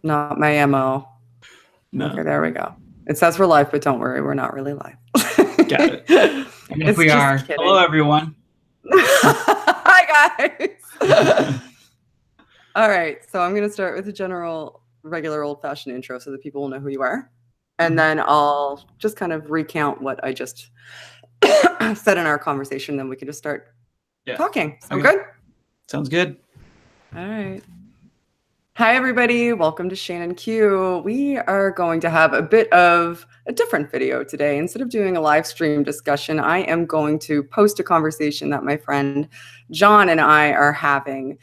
Not my MO. No. Okay, there we go. It says we're live, but don't worry, we're not really live. Got it. And if we are, kidding. Hello, everyone. Hi, guys. All right, so I'm going to start with a general, regular, old-fashioned intro so that people will know who you are. And then I'll just kind of recount what I just said in our conversation. Then we can just start talking. Sound good? Sounds good. All right. Hi, everybody. Welcome to Shannon Q. We are going to have a bit of a different video today. Instead of doing a live stream discussion, I am going to post a conversation that my friend Jon and I are having.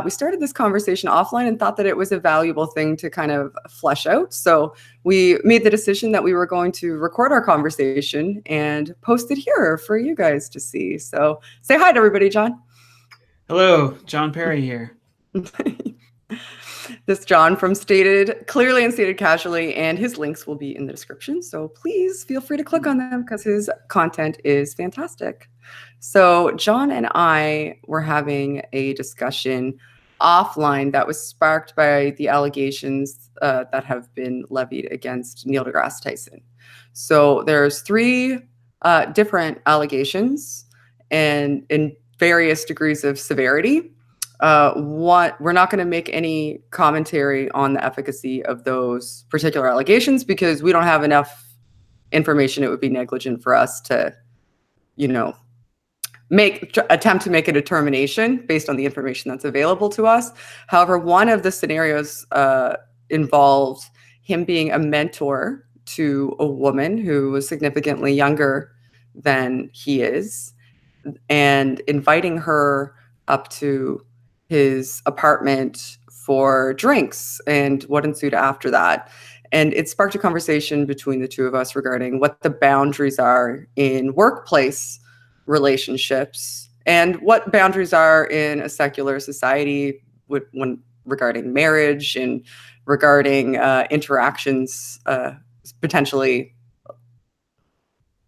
We started this conversation offline and thought that it was a valuable thing to kind of flesh out. So we made the decision that we were going to record our conversation and post it here for you guys to see. So say hi to everybody, Jon. Hello, Jon Perry here. This Jon from Stated Clearly and Stated Casually, and his links will be in the description. So please feel free to click on them because his content is fantastic. So Jon and I were having a discussion offline that was sparked by the allegations that have been levied against Neil deGrasse Tyson. So there's three different allegations and in various degrees of severity. We're not going to make any commentary on the efficacy of those particular allegations because we don't have enough information. It would be negligent for us to, attempt to make a determination based on the information that's available to us. However, one of the scenarios involved him being a mentor to a woman who was significantly younger than he is and inviting her up to his apartment for drinks and what ensued after that. And it sparked a conversation between the two of us regarding what the boundaries are in workplace relationships and what boundaries are in a secular society when regarding marriage and regarding interactions, potentially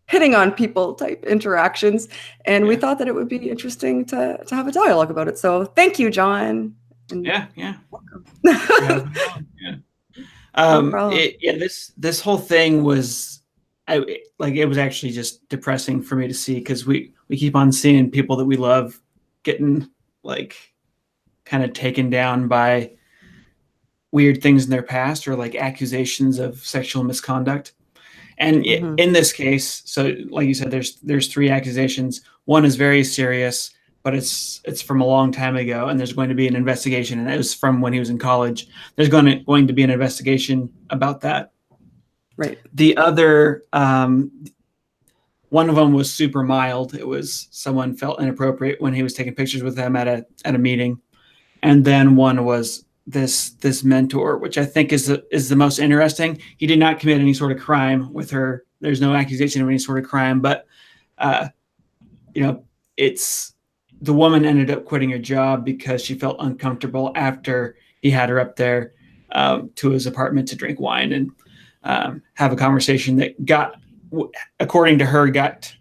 hitting on people type interactions. And we thought that it would be interesting to have a dialogue about it. So thank you, Jon. Yeah. Welcome. This whole thing was, it was actually just depressing for me to see because we keep on seeing people that we love getting kind of taken down by weird things in their past or accusations of sexual misconduct. And in this case, so like you said, there's three accusations. One is very serious, but it's from a long time ago, and there's going to be an investigation. And it was from when he was in college. There's going to be an investigation about that. Right. The other, one of them was super mild. It was someone felt inappropriate when he was taking pictures with them at a meeting, and then one was this mentor, which I think is the most interesting. He did not commit any sort of crime with her. There's no accusation of any sort of crime, but it's the woman ended up quitting her job because she felt uncomfortable after he had her up there to his apartment to drink wine and have a conversation that according to her,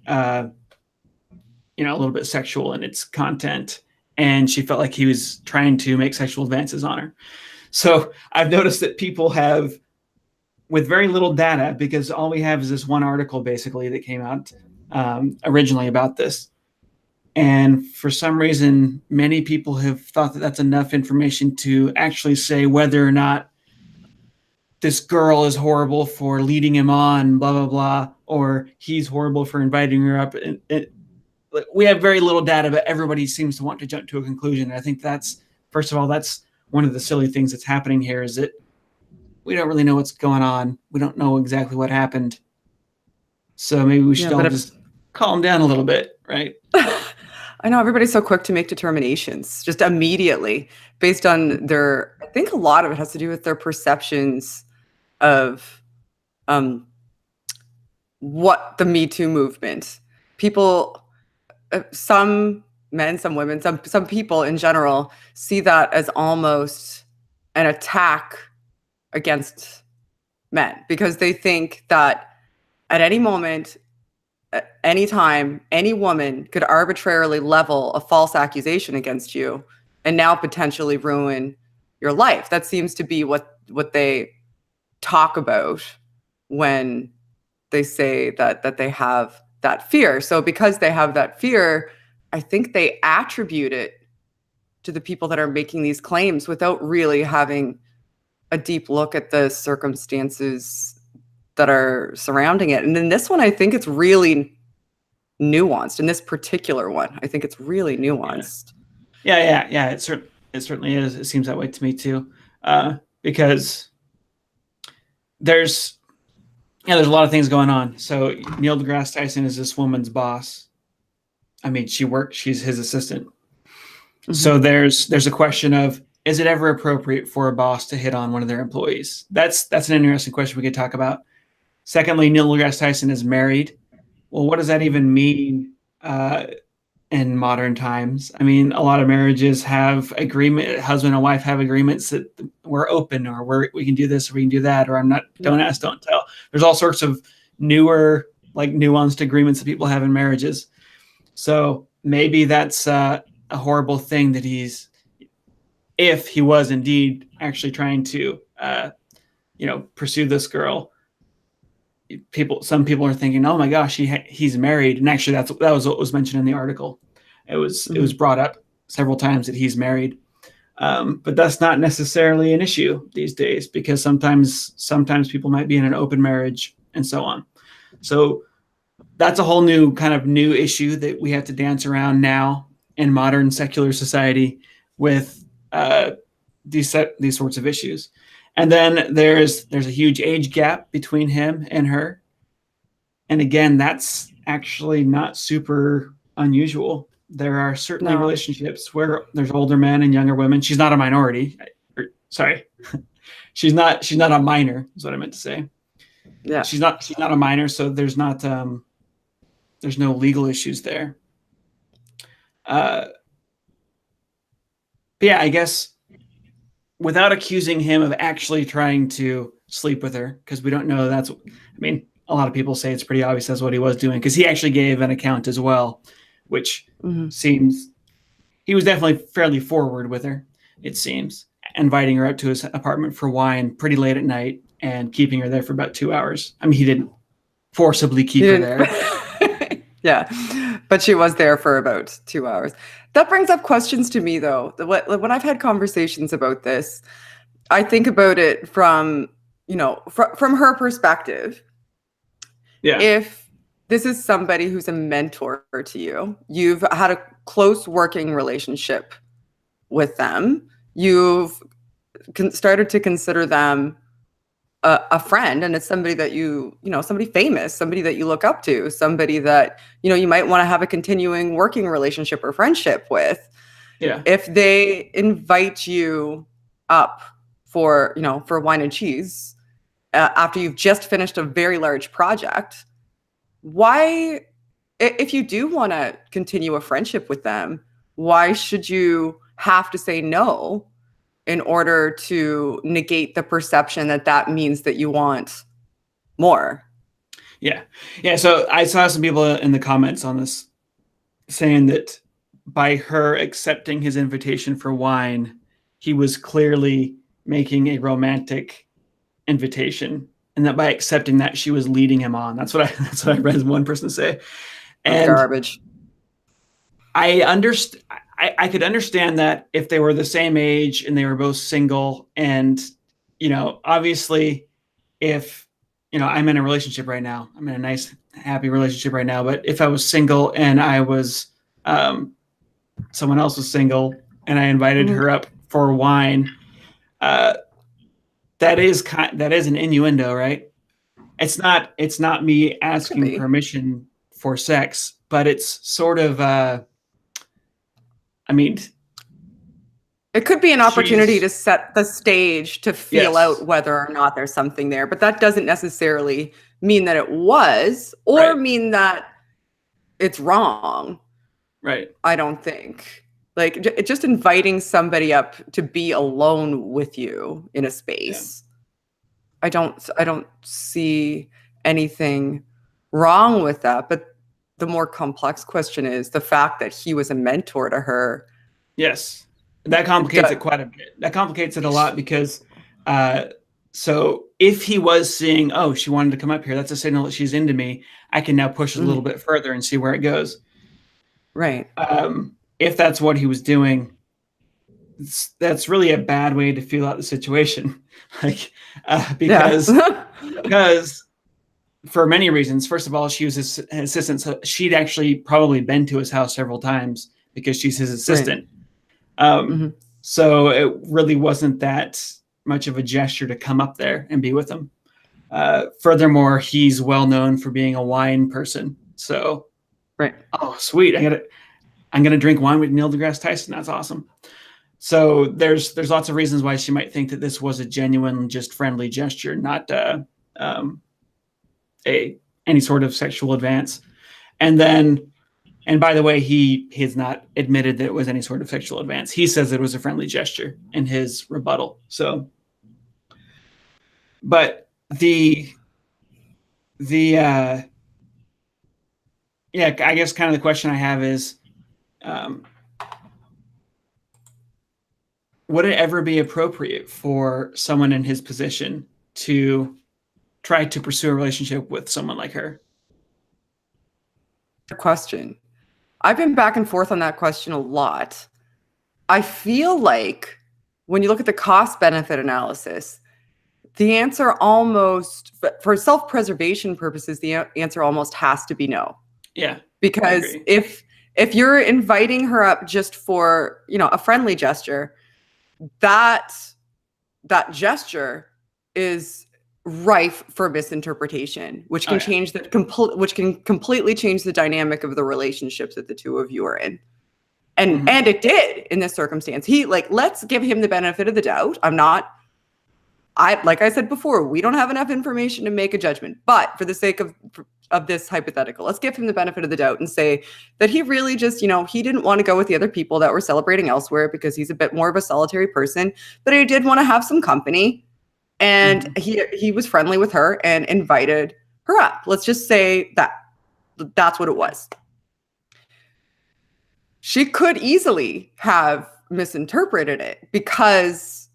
a little bit sexual in its content. And she felt like he was trying to make sexual advances on her. So I've noticed that people have, with very little data, because all we have is this one article basically that came out originally about this. And for some reason, many people have thought that that's enough information to actually say whether or not this girl is horrible for leading him on, blah, blah, blah, or he's horrible for inviting her up. We have very little data, but everybody seems to want to jump to a conclusion. And I think that's one of the silly things that's happening here is that we don't really know what's going on. We don't know exactly what happened. So maybe we should all just calm down a little bit, right? I know everybody's so quick to make determinations just immediately based on I think a lot of it has to do with their perceptions of what the Me Too movement, people, some men, some women, some people in general see that as almost an attack against men because they think that at any moment, at any time, any woman could arbitrarily level a false accusation against you and now potentially ruin your life. That seems to be what they talk about when they say that they have that fear. So because they have that fear, I think they attribute it to the people that are making these claims without really having a deep look at the circumstances that are surrounding it. And in this one, I think it's really nuanced. In this particular one, I think it's really nuanced. Yeah. It certainly is. It seems that way to me too, because there's a lot of things going on. So Neil deGrasse Tyson is this woman's boss. I mean, she's his assistant. Mm-hmm. So there's a question of, is it ever appropriate for a boss to hit on one of their employees? That's an interesting question we could talk about. Secondly, Neil deGrasse Tyson is married. Well, what does that even mean in modern times? I mean, a lot of marriages have husband and wife have agreements that we're open, or we can do this, or we can do that, or don't ask, don't tell. There's all sorts of newer, like nuanced agreements that people have in marriages. So maybe that's a horrible thing that if he was indeed actually trying to, pursue this girl. Some people are thinking, oh my gosh, he's married, and actually that was what was mentioned in the article. It was brought up several times that he's married, but that's not necessarily an issue these days, because sometimes people might be in an open marriage and so on. So that's a whole new issue that we have to dance around now in modern secular society with these sorts of issues. And then there's a huge age gap between him and her. And again, that's actually not super unusual. There are certainly relationships where there's older men and younger women. She's not a minority. Sorry. she's not a minor, is what I meant to say. Yeah. She's not a minor, so there's no legal issues there. But yeah, I guess without accusing him of actually trying to sleep with her, because we don't know a lot of people say it's pretty obvious that's what he was doing, because he actually gave an account as well, which seems he was definitely fairly forward with her, it seems, inviting her out to his apartment for wine pretty late at night and keeping her there for about 2 hours. I mean, he didn't forcibly keep her there. Yeah, but she was there for about 2 hours. That brings up questions to me, though. When I've had conversations about this, I think about it from her perspective. Yeah. If this is somebody who's a mentor to you, you've had a close working relationship with them, you've started to consider them a friend, and it's somebody that somebody famous, somebody that you look up to, somebody that you might want to have a continuing working relationship or friendship with. Yeah. If they invite you up for wine and cheese after you've just finished a very large project, why, if you do want to continue a friendship with them, why should you have to say no in order to negate the perception that means that you want more? Yeah. So I saw some people in the comments on this saying that by her accepting his invitation for wine, he was clearly making a romantic invitation, and that by accepting that, she was leading him on. That's what I read one person say. And garbage. I could understand that if they were the same age and they were both single, and obviously if I'm in a relationship right now, I'm in a nice happy relationship right now, but if I was single and I was someone else was single and I invited her up for wine, that is an innuendo, right? It's not me asking permission for sex, but it's sort of it could be an opportunity to set the stage to feel out whether or not there's something there, but that doesn't necessarily mean that it was, or mean that it's wrong. Right. I don't think. Like, just inviting somebody up to be alone with you in a space. Yeah. I don't see anything wrong with that, but the more complex question is the fact that he was a mentor to her. Yes. That complicates it quite a bit. That complicates it a lot because, so if he was seeing, oh, she wanted to come up here, that's a signal that she's into me. I can now push it a little bit further and see where it goes. Right. If that's what he was doing, that's really a bad way to feel out the situation. Like, because for many reasons. First of all, she was his assistant, so she'd actually probably been to his house several times because she's his assistant. Right. So it really wasn't that much of a gesture to come up there and be with him. Furthermore, he's well known for being a wine person. So, right. Oh, sweet! I'm gonna drink wine with Neil deGrasse Tyson. That's awesome. So there's lots of reasons why she might think that this was a genuine, just friendly gesture, not any sort of sexual advance. And by the way, he has not admitted that it was any sort of sexual advance. He says it was a friendly gesture in his rebuttal. So, but I guess kind of the question I have is, would it ever be appropriate for someone in his position to try to pursue a relationship with someone like her? Question. I've been back and forth on that question a lot. I feel like when you look at the cost benefit analysis, the answer almost, for self-preservation purposes, the answer almost has to be no. Yeah. Because if you're inviting her up just for, a friendly gesture, that gesture is rife for misinterpretation, which can completely change the dynamic of the relationships that the two of you are in. And it did in this circumstance. Let's give him the benefit of the doubt. Like I said before, we don't have enough information to make a judgment, but for the sake of this hypothetical, let's give him the benefit of the doubt and say that he really just, he didn't want to go with the other people that were celebrating elsewhere because he's a bit more of a solitary person, but he did want to have some company. And he was friendly with her and invited her up. Let's just say that's what it was. She could easily have misinterpreted it because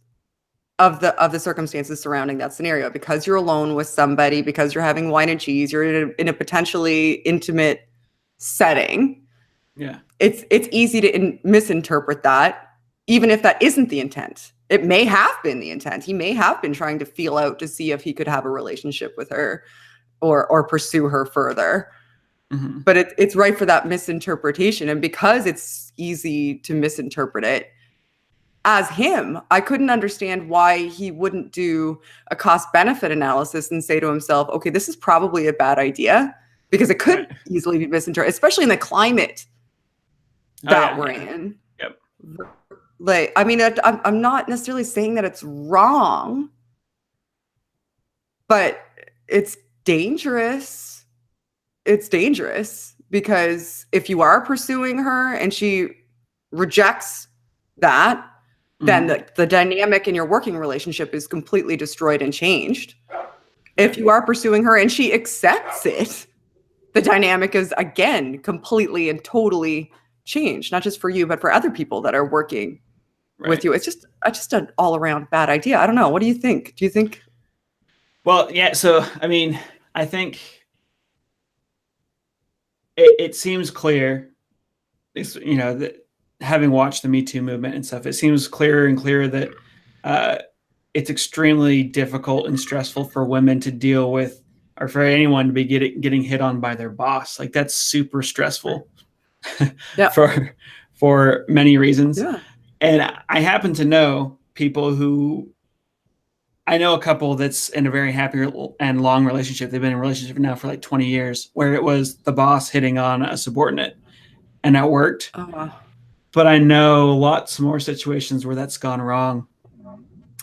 of the circumstances surrounding that scenario, because you're alone with somebody, because you're having wine and cheese, you're in a potentially intimate setting. Yeah. It's easy to misinterpret that, even if that isn't the intent. It may have been the intent. He may have been trying to feel out to see if he could have a relationship with her or pursue her further. But it's right for that misinterpretation. And because it's easy to misinterpret it, as him, I couldn't understand why he wouldn't do a cost-benefit analysis and say to himself, okay, this is probably a bad idea, because it could easily be misinterpreted, especially in the climate that we're in. Yep. I'm not necessarily saying that it's wrong, but it's dangerous. It's dangerous because if you are pursuing her and she rejects that, then the dynamic in your working relationship is completely destroyed and changed. If you are pursuing her and she accepts it, the dynamic is, again, completely and totally changed, not just for you, but for other people that are working with you. It's just an all-around bad idea. I don't know. What do you think? Do you think? Well, yeah. So, I think it seems clear, that having watched the Me Too movement and stuff, it seems clearer and clearer that it's extremely difficult and stressful for women to deal with, or for anyone to be getting hit on by their boss. Like, that's super stressful for many reasons. Yeah. And I happen to know I know a couple that's in a very happy and long relationship. They've been in a relationship now for like 20 years, where it was the boss hitting on a subordinate, and that worked. Oh, wow. But I know lots more situations where that's gone wrong.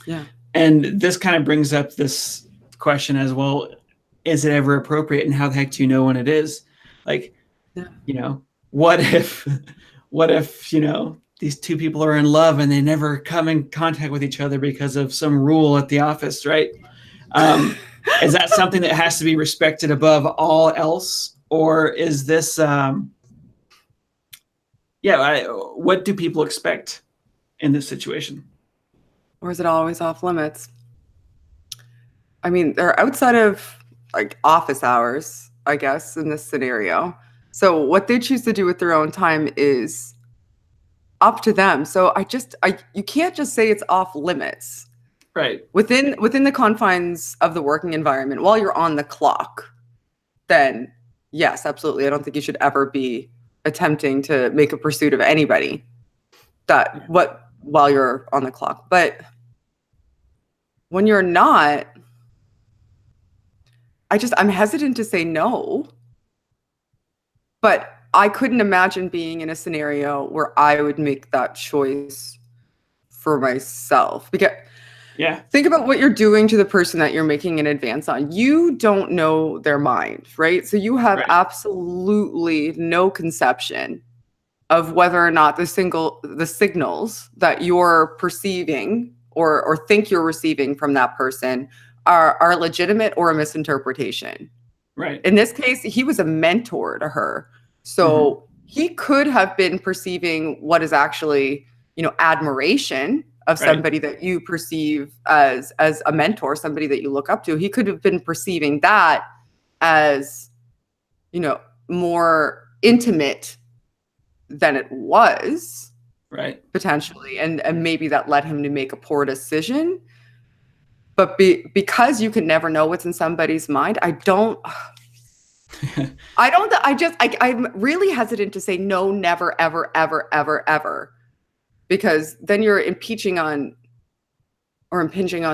Yeah. And this kind of brings up this question as well. Is it ever appropriate, and how the heck do you know when it is? Like, what if, these two people are in love and they never come in contact with each other because of some rule at the office, right? Is that something that has to be respected above all else? Or is this, what do people expect in this situation? Or is it always off limits? I mean, they're outside of like office hours, I guess, in this scenario. So what they choose to do with their own time is up to them. So you can't just say it's off limits. Right. Within the confines of the working environment, while you're on the clock, then yes, absolutely. I don't think you should ever be attempting to make a pursuit of anybody while you're on the clock. But when you're not, I'm hesitant to say no. But I couldn't imagine being in a scenario where I would make that choice for myself. Because think about what you're doing to the person that you're making an advance on. You don't know their mind, right? So you have absolutely no conception of whether or not the signals that you're perceiving or think you're receiving from that person are legitimate or a misinterpretation. Right. In this case, he was a mentor to her. So he could have been perceiving what is actually, admiration of somebody that you perceive as a mentor, somebody that you look up to. He could have been perceiving that as, more intimate than it was. Right. Potentially. And maybe that led him to make a poor decision. But because you can never know what's in somebody's mind, I'm really hesitant to say no, never, ever, ever, ever, ever, because then you're impinging on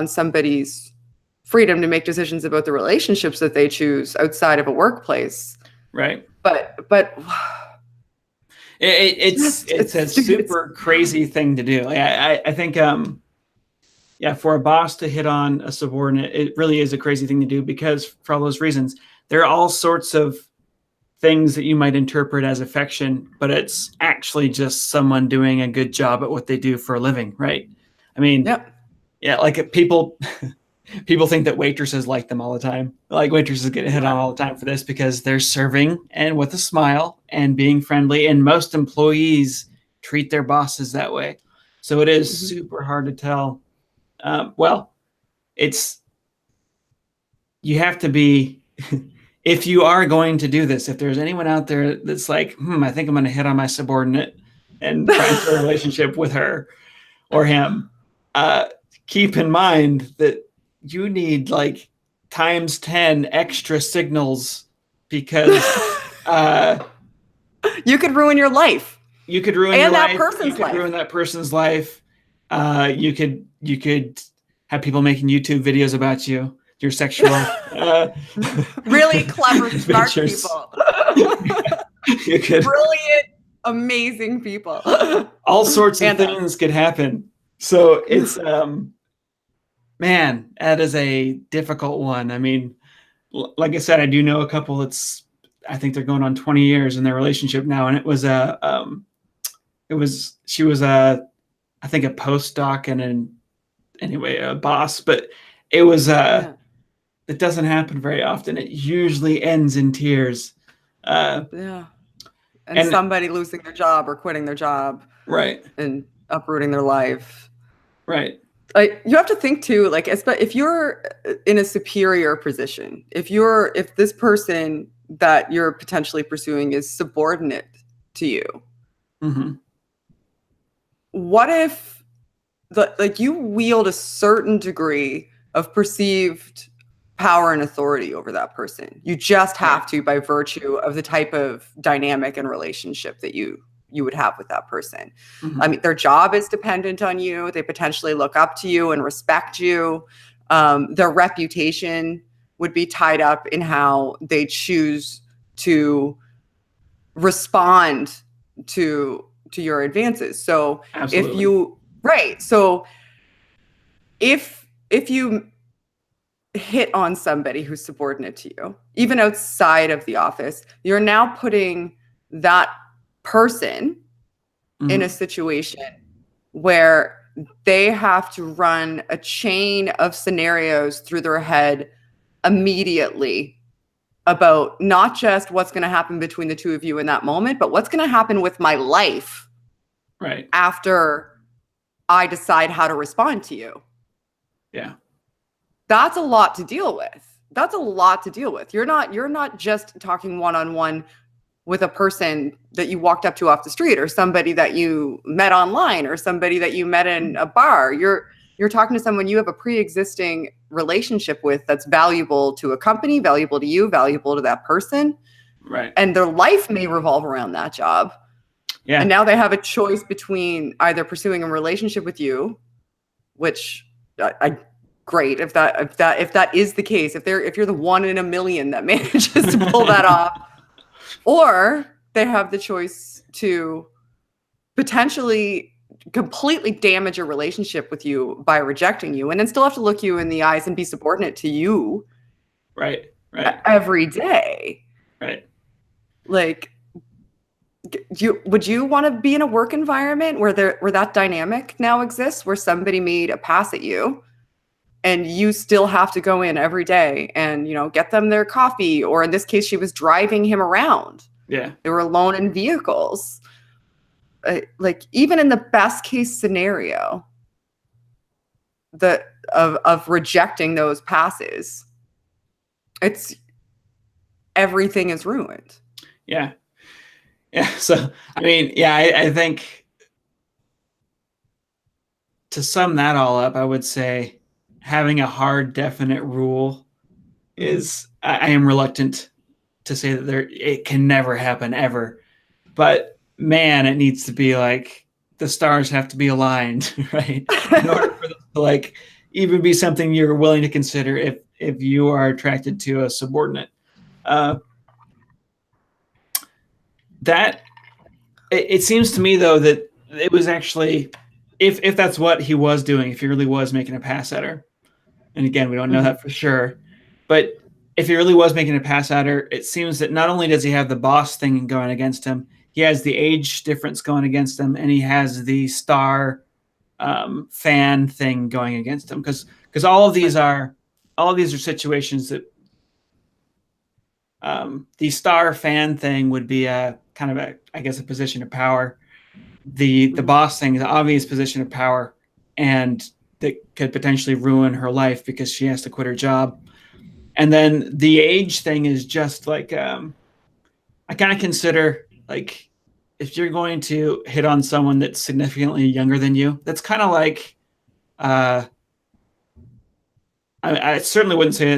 somebody's freedom to make decisions about the relationships that they choose outside of a workforce. Right. But it's a super crazy thing to do. Like, I think, for a boss to hit on a subordinate, it really is a crazy thing to do, because for all those reasons, there are all sorts of things that you might interpret as affection, but it's actually just someone doing a good job at what they do for a living, right? I mean, like people think that waitresses like them all the time. Like waitresses get hit on all the time for this because they're serving and with a smile and being friendly, and most employees treat their bosses that way. So it is super hard to tell. You have to be, if you are going to do this, if there's anyone out there that's like, I think I'm going to hit on my subordinate and try and start a relationship with her or him, keep in mind that you need like times 10 extra signals, because you could ruin your life. You could ruin your life. You could ruin that person's life. You could have people making YouTube videos about you, your sexual really clever, smart people. You could, brilliant, amazing people. All sorts of things could happen. So it's man, that is a difficult one. I mean, like I said, I do know a couple I think they're going on 20 years in their relationship now, and she was I think a postdoc and a boss, but it was it doesn't happen very often. It usually ends in tears. And somebody losing their job or quitting their job, right, and uprooting their life, right. Like, you have to think too, like, if you're in a superior position, if this person that you're potentially pursuing is subordinate to you, what if you wield a certain degree of perceived power and authority over that person? You just have to, by virtue of the type of dynamic and relationship that you would have with that person. I mean, their job is dependent on you. They potentially look up to you and respect you. Their reputation would be tied up in how they choose to respond to your advances. So Absolutely. if you hit on somebody who's subordinate to you, even outside of the office, you're now putting that person in a situation where they have to run a chain of scenarios through their head immediately about not just what's going to happen between the two of you in that moment, but what's going to happen with my life right after I decide how to respond to you. Yeah. That's a lot to deal with. That's a lot to deal with. You're not just talking one-on-one with a person that you walked up to off the street, or somebody that you met online, or somebody that you met in a bar. You're talking to someone you have a pre-existing relationship with that's valuable to a company, valuable to you, valuable to that person. Right. And their life may revolve around that job. Yeah. And now they have a choice between either pursuing a relationship with you, which great if that is the case, if you're the one in a million that manages to pull that off, or they have the choice to potentially completely damage a relationship with you by rejecting you, and then still have to look you in the eyes and be subordinate to you Right. every day. Right. Like, would you want to be in a work environment where that dynamic now exists, where somebody made a pass at you and you still have to go in every day and, get them their coffee, or in this case, she was driving him around. Yeah. They were alone in vehicles. Like, even in the best case scenario of rejecting those passes, everything is ruined. Yeah. Yeah. So, I mean, yeah, I think to sum that all up, I would say having a hard, definite rule is, I am reluctant to say that it can never happen ever, but man, it needs to be like the stars have to be aligned, right? In order for this to like even be something you're willing to consider if you are attracted to a subordinate. That it seems to me though that it was actually, if that's what he was doing, if he really was making a pass at her, and again, we don't know that for sure, but if he really was making a pass at her, it seems that not only does he have the boss thing going against him, he has the age difference going against him, and he has the star fan thing going against him, because all of these are situations that the star fan thing would be a kind of a position of power. The boss thing is an obvious position of power, and that could potentially ruin her life because she has to quit her job. And then the age thing is just like, I kind of consider, like, if you're going to hit on someone that's significantly younger than you, that's kind of like, I certainly wouldn't say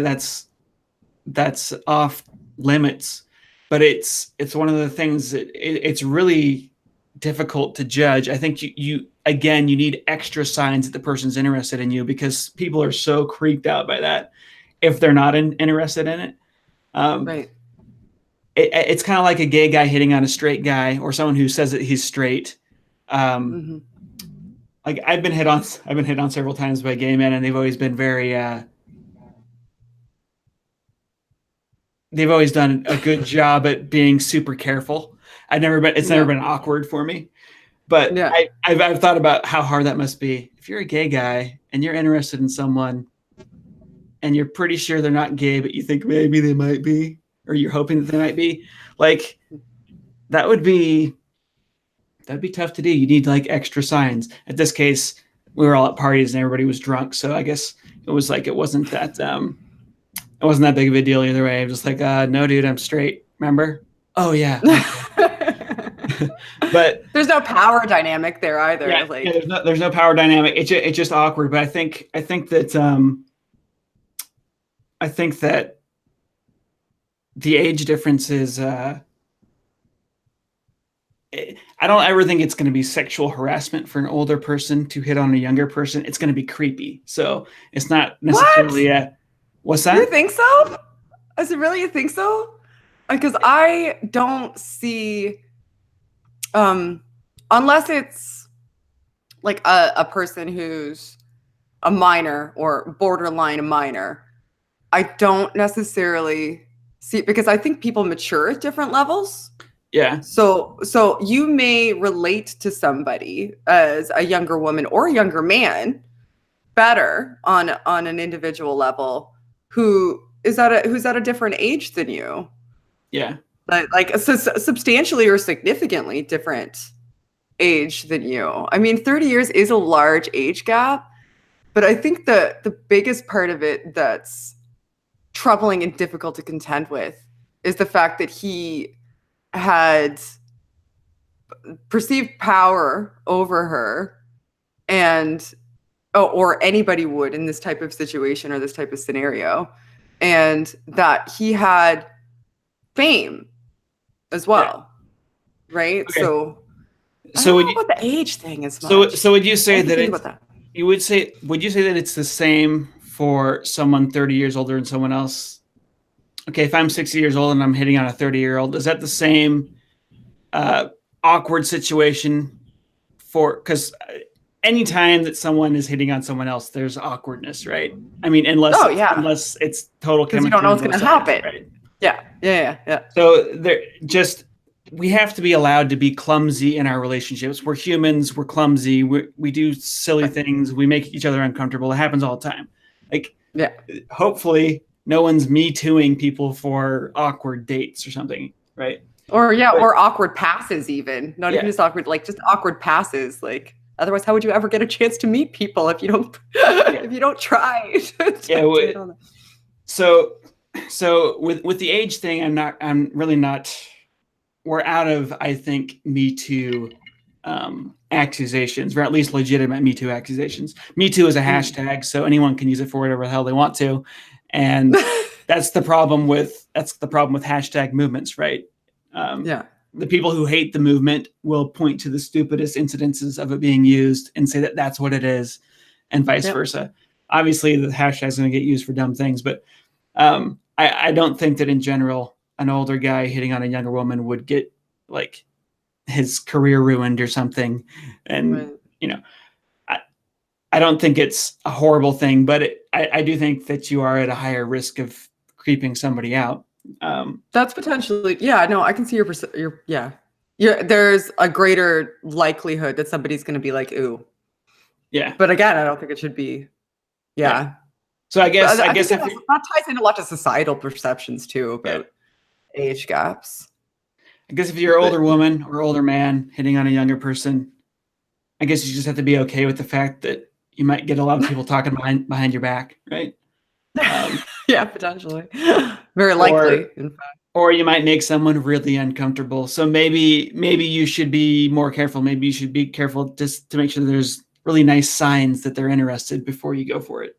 that's off limits, but it's one of the things that it's really difficult to judge. I think you need extra signs that the person's interested in you, because people are so creeped out by that if they're not interested in it. Right. It's kind of like a gay guy hitting on a straight guy, or someone who says that he's straight. Like I've been hit on several times by gay men, and they've always been very they've always done a good job at being super careful. Never been awkward for me, but yeah. I've thought about how hard that must be. If you're a gay guy and you're interested in someone and you're pretty sure they're not gay, but you think maybe they might be, or you're hoping that they might be, like, that'd be tough to do. You need like extra signs. At this case, we were all at parties and everybody was drunk. So I guess it was like, it wasn't that big of a deal either way. I'm just like, no, dude, I'm straight. Remember? Oh yeah. But there's no power dynamic there either. Yeah, there's no power dynamic. It's just awkward. But I think that the age difference is, I don't ever think it's going to be sexual harassment for an older person to hit on a younger person. It's going to be creepy. So it's not necessarily what's that? You think so? Is it really, you think so? Because I don't see, unless it's like a person who's a minor or borderline a minor, I don't necessarily see, because I think people mature at different levels. Yeah. So you may relate to somebody as a younger woman or a younger man better on an individual level who's at a different age than you. Yeah. Like substantially or significantly different age than you. I mean, 30 years is a large age gap, but I think the biggest part of it that's troubling and difficult to contend with is the fact that he had perceived power over her, and or anybody would in this type of situation or this type of scenario, and that he had fame as well, right? Okay. So I So don't would know you, about the age thing as much. so would you say I can that think it's about that. would you say that it's the same for someone 30 years older and someone else? Okay, if I'm 60 years old and I'm hitting on a 30-year-old, is that the same awkward situation for, because anytime that someone is hitting on someone else, there's awkwardness, right? I mean, Oh yeah, unless it's total because you don't know chemistry on what's both going to sides, happen. right? Yeah. So there just we have to be allowed to be clumsy in our relationships. We're humans, we're clumsy, we do silly things, we make each other uncomfortable. It happens all the time. Like, Yeah. hopefully no one's me tooing people for awkward dates or something, right? Or awkward passes, even not Yeah. even just awkward, like just awkward passes. Like, otherwise, how would you ever get a chance to meet people if you don't if you don't try? Yeah. So with the age thing, I'm really not. We're out of, I think, Me Too accusations, or at least legitimate Me Too accusations. Me Too is a hashtag, so anyone can use it for whatever the hell they want to, and that's the problem with hashtag movements, right? Yeah. The people who hate the movement will point to the stupidest incidences of it being used and say that that's what it is, and vice versa. Obviously, the hashtag is going to get used for dumb things, but I don't think that in general an older guy hitting on a younger woman would get like his career ruined or something. And I don't think it's a horrible thing, but I do think that you are at a higher risk of creeping somebody out. That's potentially, yeah, no, I can see your there's a greater likelihood that somebody's going to be like, ooh. Yeah. But again, I don't think it should be. Yeah. So I guess think if that ties in a lot to societal perceptions too about age gaps. I guess if you're an older woman or older man hitting on a younger person, I guess you just have to be okay with the fact that you might get a lot of people talking behind your back, right? Yeah, potentially. Very likely, in fact. Or you might make someone really uncomfortable. So maybe you should be more careful. Maybe you should be careful just to make sure there's really nice signs that they're interested before you go for it.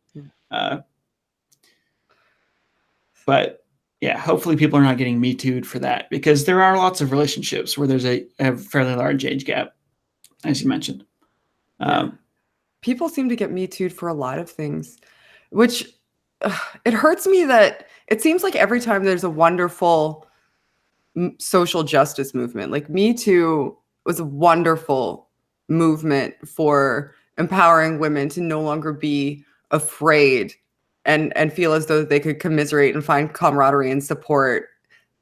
But yeah, hopefully people are not getting Me Too'd for that, because there are lots of relationships where there's a fairly large age gap, as you mentioned. People seem to get Me Too'd for a lot of things, which it hurts me that it seems like every time there's a wonderful social justice movement, like Me Too was a wonderful movement for empowering women to no longer be afraid and feel as though they could commiserate and find camaraderie and support.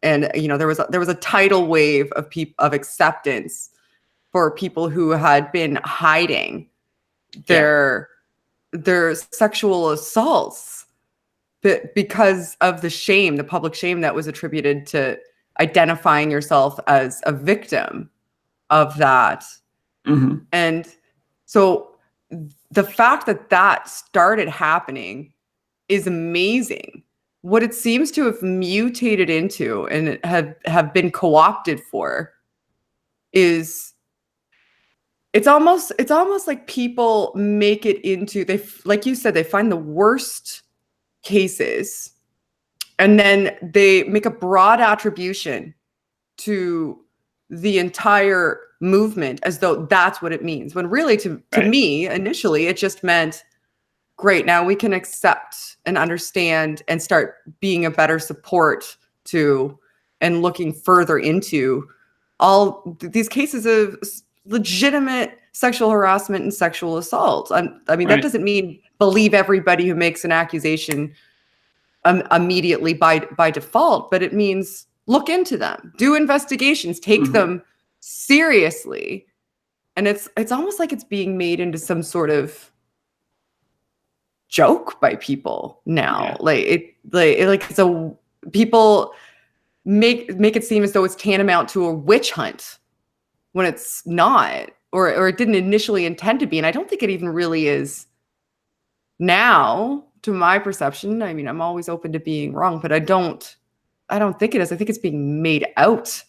And there was a tidal wave of acceptance for people who had been hiding their sexual assaults, but because of the public shame that was attributed to identifying yourself as a victim of that. Mm-hmm. And so the fact that started happening is amazing. What it seems to have mutated into and have been co-opted for is it's almost like people make it into, like you said, they find the worst cases and then they make a broad attribution to the entire movement as though that's what it means, when really to me initially it just meant, great, now we can accept and understand and start being a better support to and looking further into all these cases of legitimate sexual harassment and sexual assault. I mean, that doesn't mean believe everybody who makes an accusation immediately by default, but it means look into them, do investigations, take them seriously. And it's almost like it's being made into some sort of joke by people now. So people make it seem as though it's tantamount to a witch hunt when it's not, or it didn't initially intend to be. And I don't think it even really is now, to my perception. I mean, I'm always open to being wrong, but I don't think it is. I think it's being made out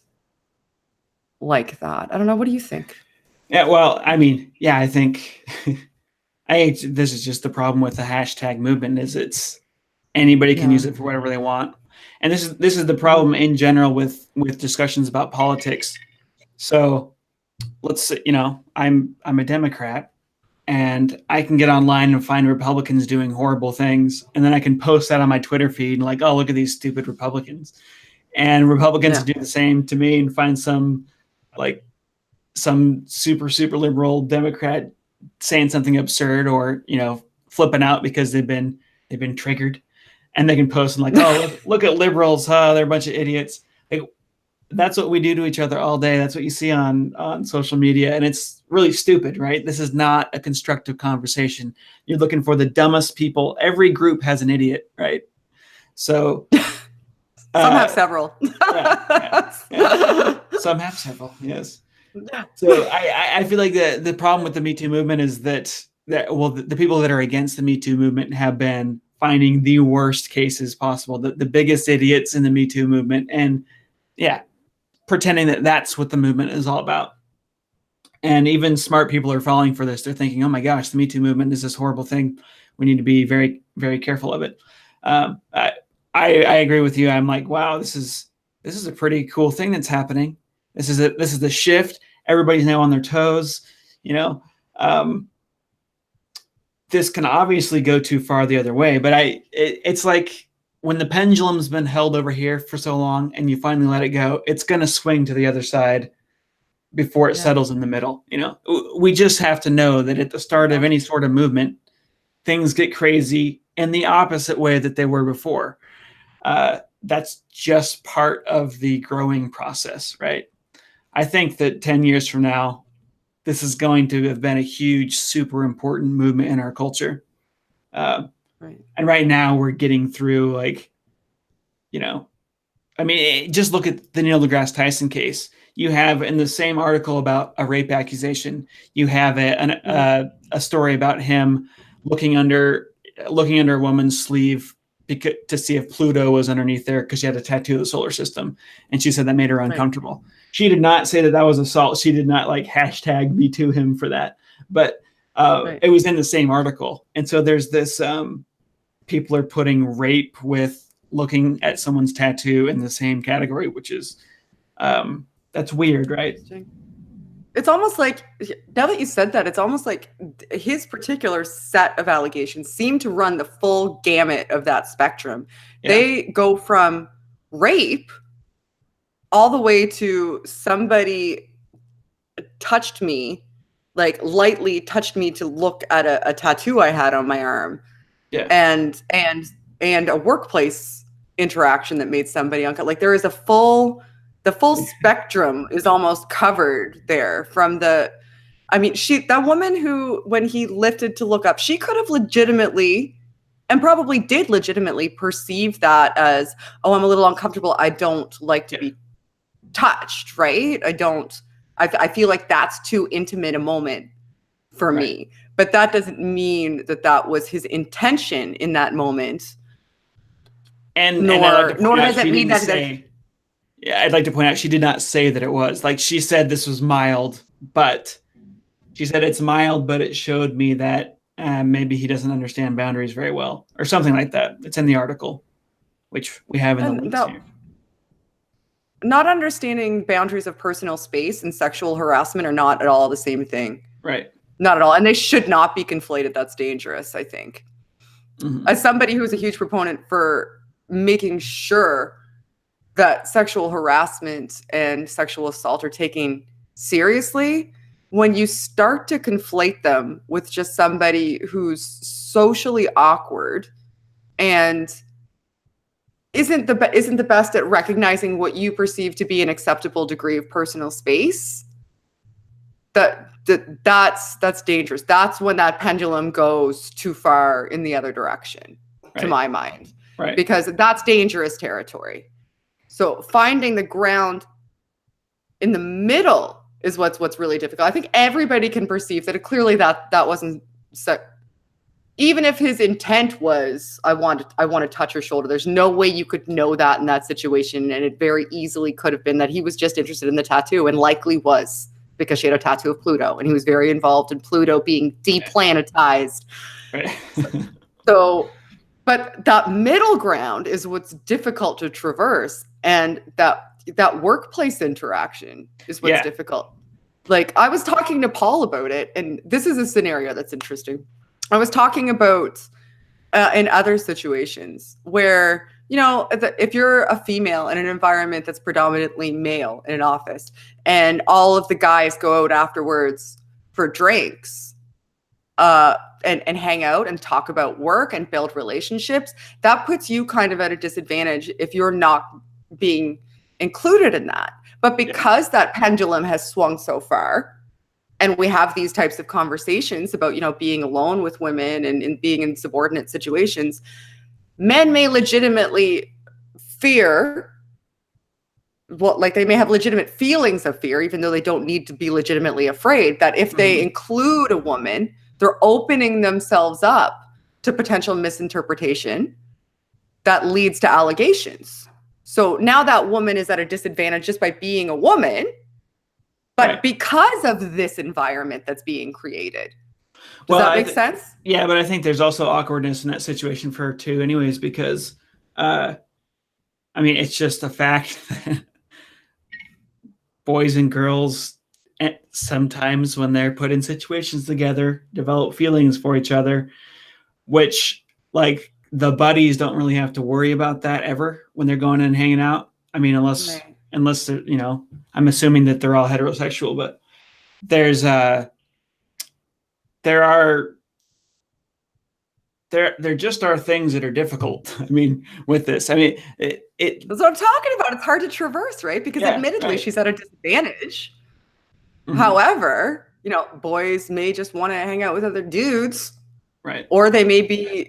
like that. I don't know. What do you think? Yeah, well, I mean, yeah, I think this is just the problem with the hashtag movement is it's anybody can use it for whatever they want. And this is the problem in general with discussions about politics. So let's say, I'm a Democrat and I can get online and find Republicans doing horrible things. And then I can post that on my Twitter feed and like, oh, look at these stupid Republicans. And Republicans do the same to me and find some super, super liberal Democrat saying something absurd or, flipping out because they've been triggered. And they can post and like, oh, look at liberals. They're a bunch of idiots. Like, that's what we do to each other all day. That's what you see on social media. And it's really stupid, right? This is not a constructive conversation. You're looking for the dumbest people. Every group has an idiot, right? So some have several. Yeah. Some have several, yes. So I feel like the problem with the Me Too movement is that the people that are against the Me Too movement have been finding the worst cases possible, the biggest idiots in the Me Too movement, and pretending that that's what the movement is all about. And even smart people are falling for this. They're thinking, oh my gosh, the Me Too movement is this horrible thing. We need to be very, very careful of it. I agree with you. I'm like, wow, this is a pretty cool thing that's happening. This is the shift. Everybody's now on their toes. This can obviously go too far the other way, but it's like when the pendulum's been held over here for so long and you finally let it go, it's going to swing to the other side before it settles in the middle. We just have to know that at the start of any sort of movement, things get crazy in the opposite way that they were before. That's just part of the growing process, right? I think that 10 years from now, this is going to have been a huge, super important movement in our culture. And right now we're getting through just look at the Neil deGrasse Tyson case. You have in the same article about a rape accusation, you have a story about him looking under a woman's sleeve to see if Pluto was underneath there because she had a tattoo of the solar system. And she said that made her uncomfortable. Right. She did not say that was assault. She did not hashtag me to him for that. But it was in the same article. And so there's this, people are putting rape with looking at someone's tattoo in the same category, which is, that's weird, right? It's almost like, now that you said that, it's almost like his particular set of allegations seem to run the full gamut of that spectrum. Yeah. They go from rape all the way to somebody touched me, lightly touched me to look at a tattoo I had on my arm. Yeah. And a workplace interaction that made somebody uncomfortable. There is the full spectrum is almost covered there from that woman who, when he lifted to look up, she could have legitimately and probably did legitimately perceive that as, oh, I'm a little uncomfortable. I don't like to be touched, right? I feel like that's too intimate a moment for me. But that doesn't mean that was his intention in that moment. Nor does it mean that. Yeah, I'd like to point out she did not say that it was. She said this was mild, but she said it's mild, but it showed me that maybe he doesn't understand boundaries very well, or something like that. It's in the article, which we have in the links here. Not understanding boundaries of personal space and sexual harassment are not at all the same thing. Right. Not at all. And they should not be conflated. That's dangerous, I think. Mm-hmm. As somebody who's a huge proponent for making sure that sexual harassment and sexual assault are taken seriously, when you start to conflate them with just somebody who's socially awkward and isn't the best at recognizing what you perceive to be an acceptable degree of personal space, that's dangerous. That's when that pendulum goes too far in the other direction, to my mind, because that's dangerous territory. So finding the ground in the middle is what's really difficult. I think everybody can perceive that clearly that wasn't even if his intent was, I want to touch her shoulder, there's no way you could know that in that situation. And it very easily could have been that he was just interested in the tattoo, and likely was, because she had a tattoo of Pluto and he was very involved in Pluto being deplanetized. Right. So, but that middle ground is what's difficult to traverse. And that workplace interaction is what's difficult. Like, I was talking to Paul about it, and this is a scenario that's interesting. I was talking about in other situations where, if you're a female in an environment that's predominantly male in an office, and all of the guys go out afterwards for drinks and hang out and talk about work and build relationships, that puts you kind of at a disadvantage if you're not being included in that. But because that pendulum has swung so far, and we have these types of conversations about, being alone with women and being in subordinate situations, men may legitimately fear, like they may have legitimate feelings of fear, even though they don't need to be legitimately afraid, that if they include a woman, they're opening themselves up to potential misinterpretation that leads to allegations. So now that woman is at a disadvantage just by being a woman, but because of this environment that's being created. Does that make sense? Yeah, but I think there's also awkwardness in that situation for her too, anyways, because it's just a fact that boys and girls sometimes, when they're put in situations together, develop feelings for each other, which, like, the buddies don't really have to worry about that ever when they're going and hanging out. I mean, unless they're, I'm assuming that they're all heterosexual, but there just are things that are difficult. I mean, with this, that's what I'm talking about. It's hard to traverse, right? Because admittedly, she's at a disadvantage. However, boys may just want to hang out with other dudes. Right. Or they may be,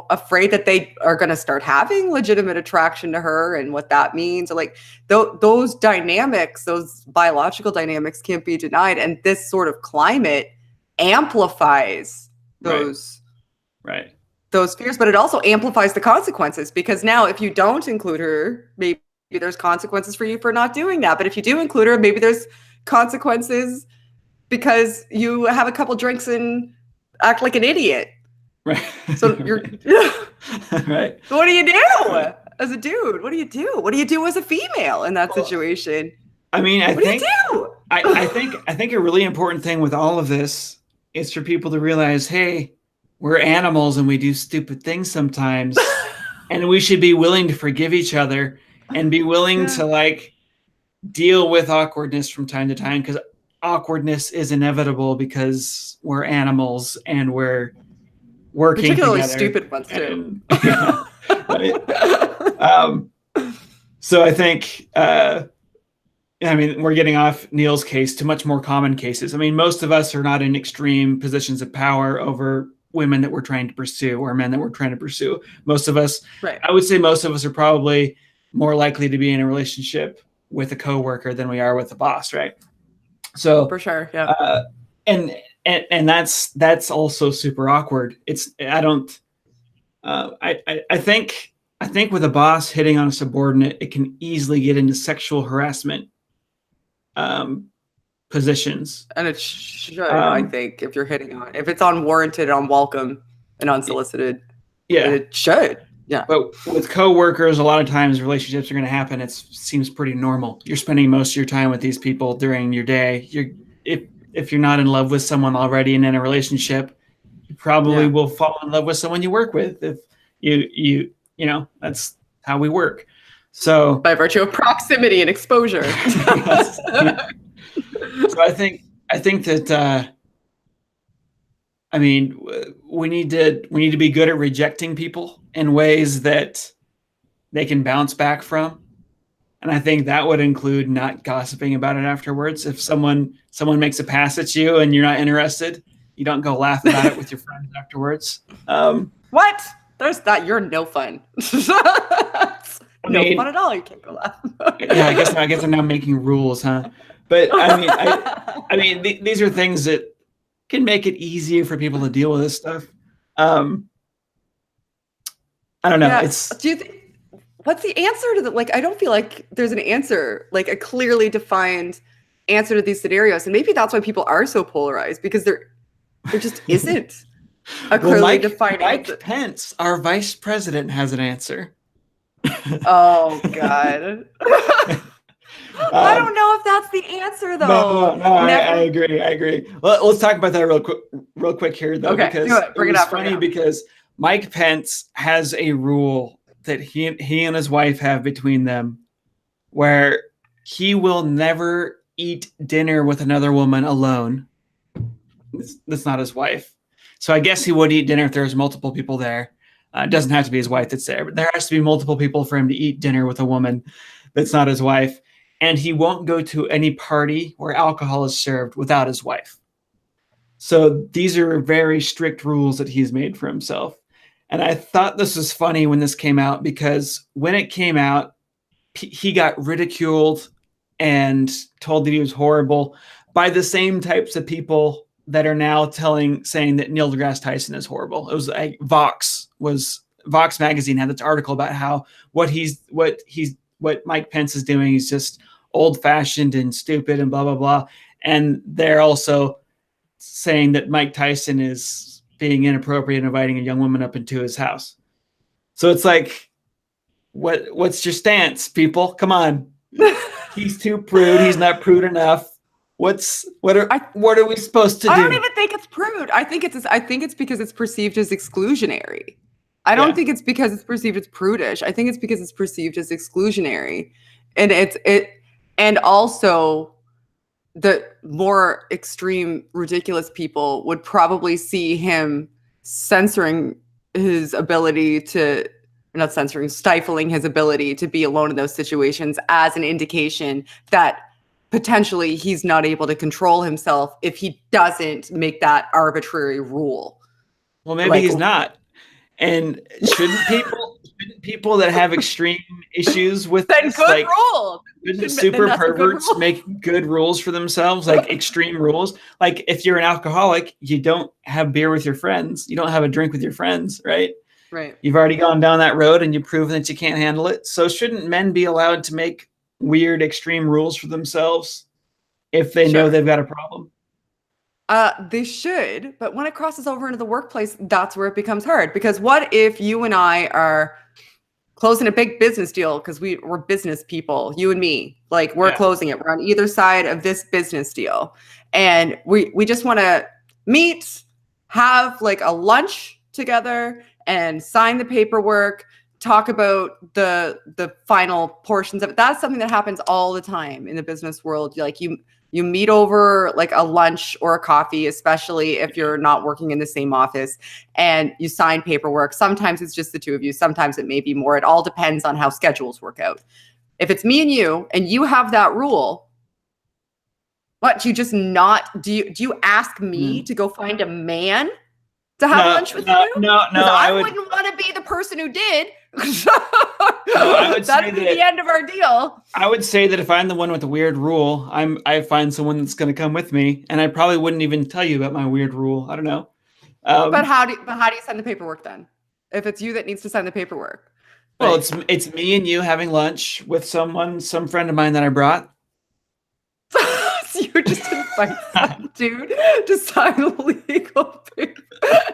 afraid that they are going to start having legitimate attraction to her and what that means. Like those dynamics, those biological dynamics can't be denied. And this sort of climate amplifies those fears, but it also amplifies the consequences, because now if you don't include her, maybe there's consequences for you for not doing that. But if you do include her, maybe there's consequences because you have a couple drinks and act like an idiot. Right. So you're right. So what do you do as a dude? What do you do? What do you do as a female in that situation? I mean, what do you do? I think a really important thing with all of this is for people to realize, hey, we're animals and we do stupid things sometimes, and we should be willing to forgive each other and be willing to, like, deal with awkwardness from time to time, because awkwardness is inevitable because we're animals and we're working particularly together. Stupid ones too. So I think we're getting off Neil's case to much more common cases. I mean, most of us are not in extreme positions of power over women that we're trying to pursue or men that we're trying to pursue. Most of us, I would say most of us are probably more likely to be in a relationship with a coworker than we are with a boss, right? So for sure, and that's also super awkward. I think with a boss hitting on a subordinate, it can easily get into sexual harassment positions. And it should, I think, if it's unwarranted, unwelcome, and unsolicited, it should. Yeah. But with coworkers, a lot of times relationships are going to happen. It seems pretty normal. You're spending most of your time with these people during your day. If you're not in love with someone already and in a relationship, you probably will fall in love with someone you work with. If you that's how we work. So by virtue of proximity and exposure. So I think that we need to be good at rejecting people in ways that they can bounce back from. And I think that would include not gossiping about it afterwards. If someone makes a pass at you and you're not interested, you don't go laugh about it with your friends afterwards. What? There's that. You're no fun. No fun at all. You can't go laugh. Yeah, I guess I'm now making rules, huh? But I mean, these are things that can make it easier for people to deal with this stuff. I don't know. Yeah. It's Do you think what's the answer to the like? I don't feel like there's an answer, like a clearly defined answer to these scenarios, and maybe that's why people are so polarized because there just isn't a clearly defined answer. Mike Pence, our vice president, has an answer. Oh God. I don't know if that's the answer though. No, I agree. Well, let's talk about that real quick here though, Okay, because do it. Bring it it was up, bring it funny up. because Mike Pence has a rule that he and his wife have between them where he will never eat dinner with another woman alone. That's not his wife. So I guess he would eat dinner if there's multiple people there. It doesn't have to be his wife that's there, but there has to be multiple people for him to eat dinner with a woman that's not his wife. And he won't go to any party where alcohol is served without his wife. So these are very strict rules that he's made for himself. And I thought this was funny when this came out because when it came out, he got ridiculed and told that he was horrible by the same types of people that are now saying that Neil deGrasse Tyson is horrible. It was like Vox magazine had this article about how what Mike Pence is doing is just old fashioned and stupid and blah, blah, blah. And they're also saying that Mike Tyson is being inappropriate and inviting a young woman up into his house. So it's like, what's your stance, people? Come on. He's too prude. He's not prude enough. What are we supposed to do? I don't even think it's prude. I think it's because it's perceived as exclusionary. I don't think it's because it's perceived as prudish. I think it's because it's perceived as exclusionary. And and also the more extreme ridiculous people would probably see him stifling his ability to be alone in those situations as an indication that potentially he's not able to control himself if he doesn't make that arbitrary rule. Well, maybe he's not. And shouldn't people that have extreme issues with then good rules. Shouldn't super perverts make good rules for themselves, like extreme rules? Like if you're an alcoholic, you don't have beer with your friends. You don't have a drink with your friends, right? Right. You've already gone down that road and you've proven that you can't handle it. So shouldn't men be allowed to make weird extreme rules for themselves if they know they've got a problem? They should, but when it crosses over into the workplace, that's where it becomes hard. Because what if you and I are closing a big business deal because we're business people, you and me, like we're closing it. We're on either side of this business deal. And we just want to meet, have like a lunch together and sign the paperwork, talk about the final portions of it. That's something that happens all the time in the business world. Like you meet over like a lunch or a coffee, especially if you're not working in the same office, and you sign paperwork. Sometimes it's just the two of you. Sometimes it may be more. It all depends on how schedules work out. If it's me and you have that rule, what, do you ask me to go find a man to have lunch with you? No, I wouldn't want to be the person who did. That'd be the end of our deal. I would say that if I'm the one with the weird rule, I find someone that's going to come with me, and I probably wouldn't even tell you about my weird rule. I don't know. But how do you sign the paperwork then? If it's you that needs to sign the paperwork. Well, it's me and you having lunch with some friend of mine that I brought. So you just invite some dude to sign a legal paper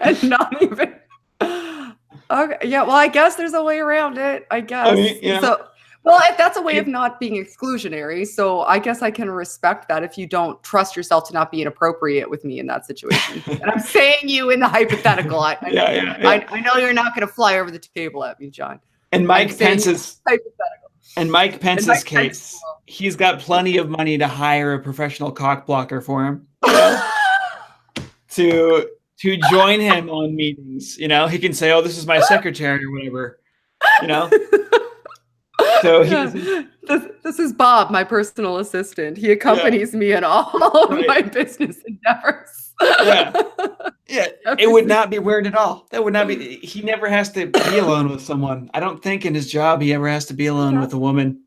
and not even. Okay, yeah. Well, I guess there's a way around it. I guess. I mean, yeah. So, well, if that's a way of not being exclusionary, so I guess I can respect that if you don't trust yourself to not be inappropriate with me in that situation. And I'm saying you in the hypothetical. I know you're not going to fly over the table at me, Jon. And Mike Pence's hypothetical. In Mike Pence's case, he's got plenty of money to hire a professional cock blocker for him to join him on meetings. You know, he can say, "Oh, this is my secretary" or whatever. You know. So this is Bob, my personal assistant. He accompanies me in all of my business endeavors. Yeah. It would not be weird at all. That would not be. He never has to be alone with someone. I don't think in his job he ever has to be alone with a woman.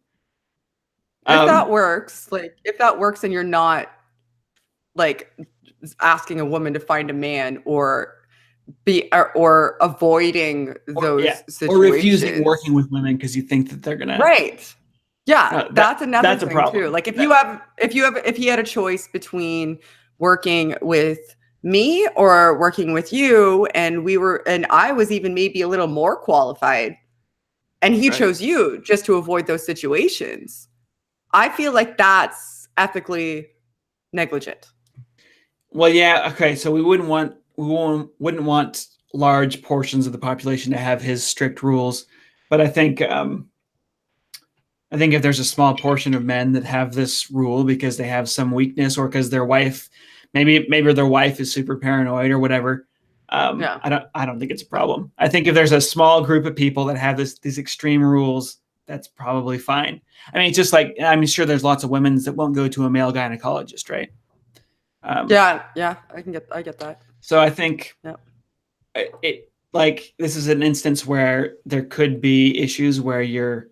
If that works, and you're not like asking a woman to find a man or avoiding those situations, or refusing working with women because you think that they're gonna right. Yeah, that's another thing problem too. Like if he had a choice between working with me or working with you, and I was even maybe a little more qualified, and he chose you just to avoid those situations, I feel like that's ethically negligent. Well, yeah, okay. So we wouldn't want large portions of the population to have his strict rules, but I think if there's a small portion of men that have this rule because they have some weakness or because their wife, maybe their wife is super paranoid or whatever. I don't think it's a problem. I think if there's a small group of people that have these extreme rules, that's probably fine. I mean, it's just like, I'm sure there's lots of women that won't go to a male gynecologist, right? I get that. So I think this is an instance where there could be issues where you're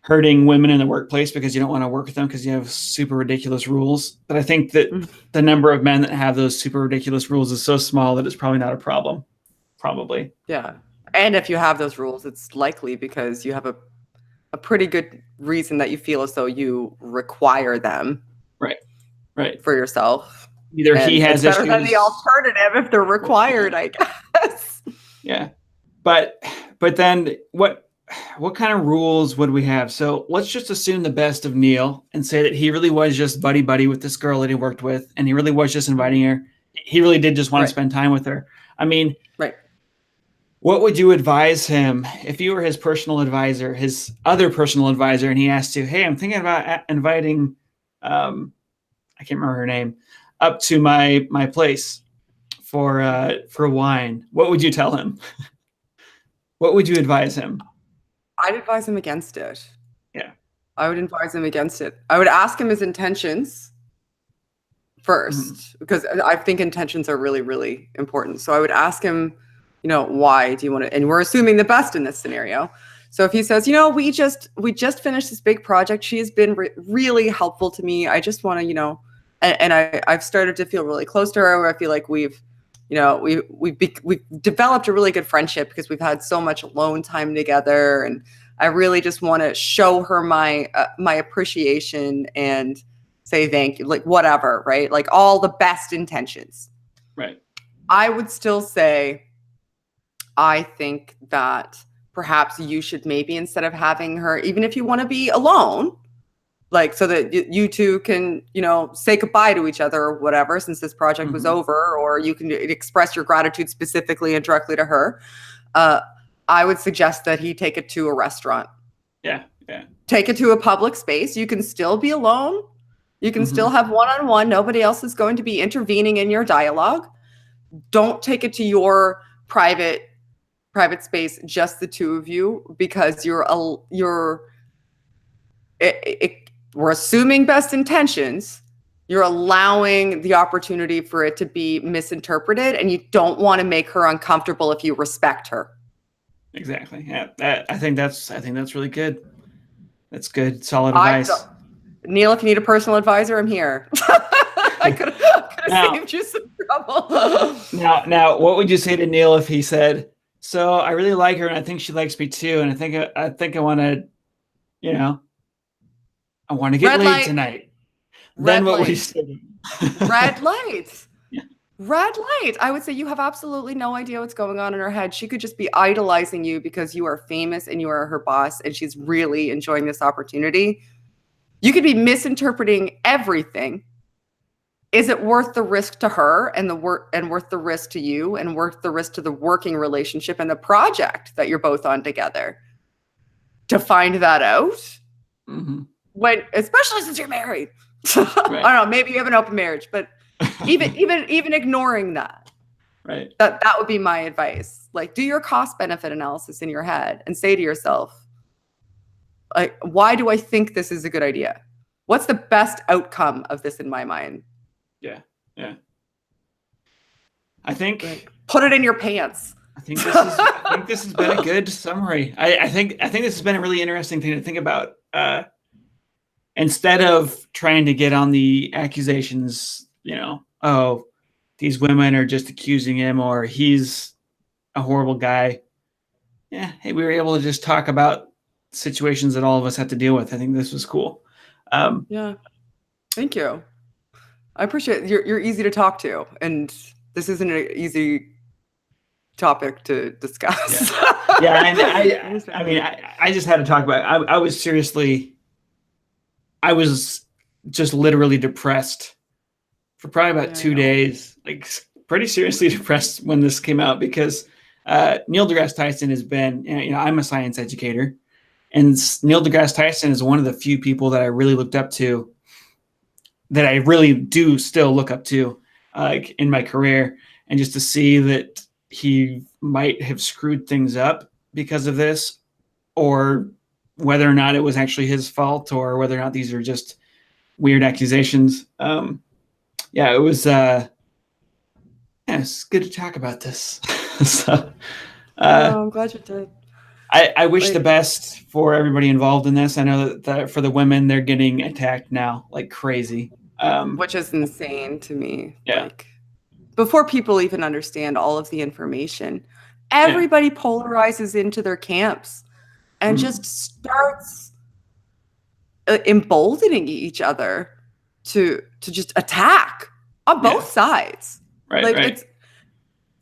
hurting women in the workplace because you don't want to work with them because you have super ridiculous rules. But I think that the number of men that have those super ridiculous rules is so small that it's probably not a problem. Probably. Yeah. And if you have those rules, it's likely because you have a pretty good reason that you feel as though you require them. Right. For yourself. Either he has better than the alternative if they're required, I guess. Yeah. But then what kind of rules would we have? So let's just assume the best of Neil and say that he really was just buddy with this girl that he worked with, and he really was just inviting her. He really did just want to spend time with her. I mean, what would you advise him if you were his personal advisor, his other personal advisor, and he asked you, "Hey, I'm thinking about inviting I can't remember her name, up to my place for wine." What would you tell him? What would you advise him? I'd advise him against it. Yeah. I would advise him against it. I would ask him his intentions first, because I think intentions are really, really important. So I would ask him, why do you want to, and we're assuming the best in this scenario. So if he says, we just finished this big project, she has been really helpful to me. I just want to, and I've started to feel really close to her, where I feel like we've developed a really good friendship because we've had so much alone time together, and I really just want to show her my appreciation and say thank you, like whatever, right? Like all the best intentions. Right. I would still say, I think that perhaps you should maybe, instead of having her, even if you want to be alone, like so that you two can, say goodbye to each other or whatever, since this project was over, or you can express your gratitude specifically and directly to her. I would suggest that he take it to a restaurant. Yeah. Take it to a public space. You can still be alone. You can still have one-on-one. Nobody else is going to be intervening in your dialogue. Don't take it to your private space, just the two of you, because we're assuming best intentions. You're allowing the opportunity for it to be misinterpreted, and you don't want to make her uncomfortable if you respect her. Exactly. Yeah. I think that's really good. That's good. Solid advice. Neil, if you need a personal advisor, I'm here. I could have saved you some trouble. Now, what would you say to Neil if he said, "So I really like her, and I think she likes me too, and I think I want to, I want to get laid tonight." Then what would you say? Red lights. Yeah. Red light. I would say you have absolutely no idea what's going on in her head. She could just be idolizing you because you are famous and you are her boss, and she's really enjoying this opportunity. You could be misinterpreting everything. Is it worth the risk to her and worth the risk to you and worth the risk to the working relationship and the project that you're both on together to find that out? When, especially since you're married. Right. I don't know, maybe you have an open marriage, but even ignoring that, right? That would be my advice. Like, do your cost benefit analysis in your head and say to yourself, like, why do I think this is a good idea? What's the best outcome of this in my mind? Yeah. I think put it in your pants. I think this has been a good summary. I think this has been a really interesting thing to think about. instead of trying to get on the accusations, oh, these women are just accusing him or he's a horrible guy. Yeah, hey, we were able to just talk about situations that all of us had to deal with. I think this was cool. Yeah. Thank you. I appreciate it. You're easy to talk to, and this isn't an easy topic to discuss. Yeah, and I mean, I just had to talk about it. I was just literally depressed for probably about 2 days, like pretty seriously depressed when this came out because Neil deGrasse Tyson has been, I'm a science educator, and Neil deGrasse Tyson is one of the few people that I really looked up to, that I really do still look up to in my career. And just to see that he might have screwed things up because of this, or whether or not it was actually his fault, or whether or not these are just weird accusations. Yeah, it was it's good to talk about this. So, I'm glad you did. I wish the best for everybody involved in this. I know that for the women, they're getting attacked now like crazy. Which is insane to me. Yeah. Like, before people even understand all of the information, everybody polarizes into their camps and just starts emboldening each other to just attack on both sides. Right, like right. It's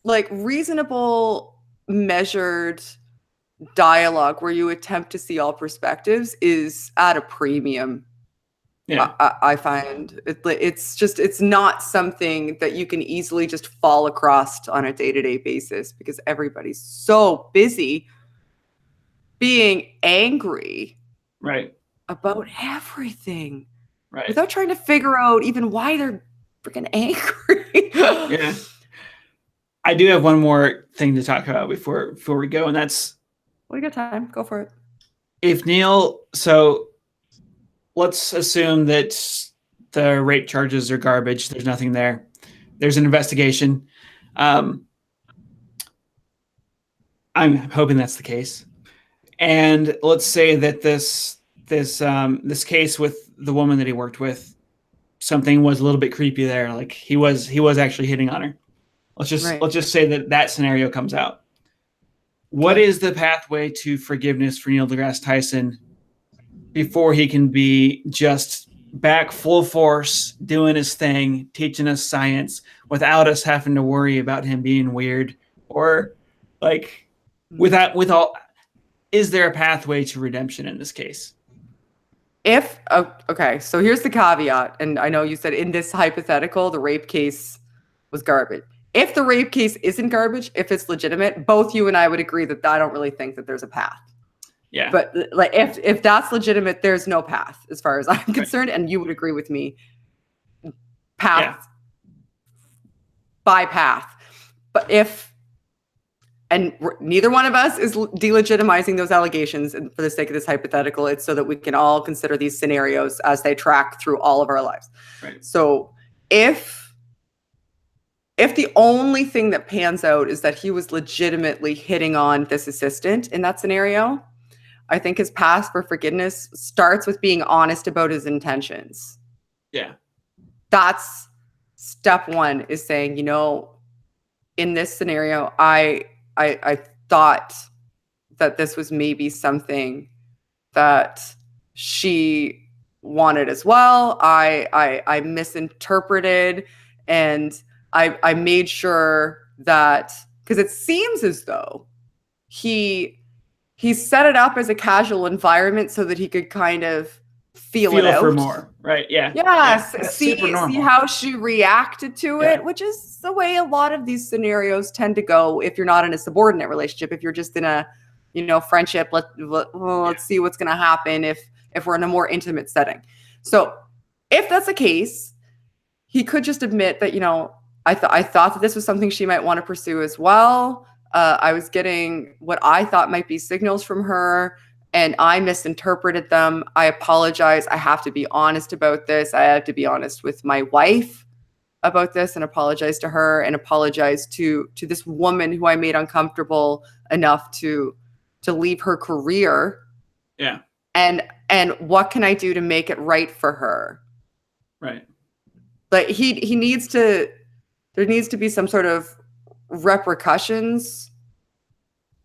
like reasonable, measured dialogue where you attempt to see all perspectives is at a premium. Yeah, I find it's not something that you can easily just fall across on a day-to-day basis because everybody's so busy being angry right about everything, right without trying to figure out even why they're freaking angry. Yeah, I do have one more thing to talk about before we go, and that's, we got time, go for it. If Neil, so let's assume that the rape charges are garbage. There's nothing there. There's an investigation. I'm hoping that's the case. And let's say that this case with the woman that he worked with, something was a little bit creepy there. Like he was actually hitting on her. Let's just say that scenario comes out. What is the pathway to forgiveness for Neil deGrasse Tyson before he can be just back full force, doing his thing, teaching us science without us having to worry about him being weird? Or like is there a pathway to redemption in this case? Okay, so here's the caveat, and I know you said in this hypothetical, the rape case was garbage. If the rape case isn't garbage, if it's legitimate, both you and I would agree that I don't really think that there's a path. Yeah. But like if that's legitimate, there's no path as far as I'm concerned, and you would agree with me. Path by path. But neither one of us is delegitimizing those allegations, and for the sake of this hypothetical, it's so that we can all consider these scenarios as they track through all of our lives. Right. So if the only thing that pans out is that he was legitimately hitting on this assistant in that scenario, I think his path for forgiveness starts with being honest about his intentions. Yeah. That's step one, is saying, in this scenario, I thought that this was maybe something that she wanted as well. I misinterpreted, and I made sure that, because it seems as though he set it up as a casual environment so that he could kind of feel it out for more, right? Yeah. Yes. See how she reacted to it, which is the way a lot of these scenarios tend to go if you're not in a subordinate relationship. If you're just in a, friendship, let's see what's going to happen if we're in a more intimate setting. So if that's the case, he could just admit that, I thought that this was something she might want to pursue as well. I was getting what I thought might be signals from her, and I misinterpreted them. I apologize. I have to be honest about this. I have to be honest with my wife about this and apologize to her, and apologize to this woman who I made uncomfortable enough to leave her career. Yeah. And And what can I do to make it right for her? Right. Like he needs to, there needs to be some sort of repercussions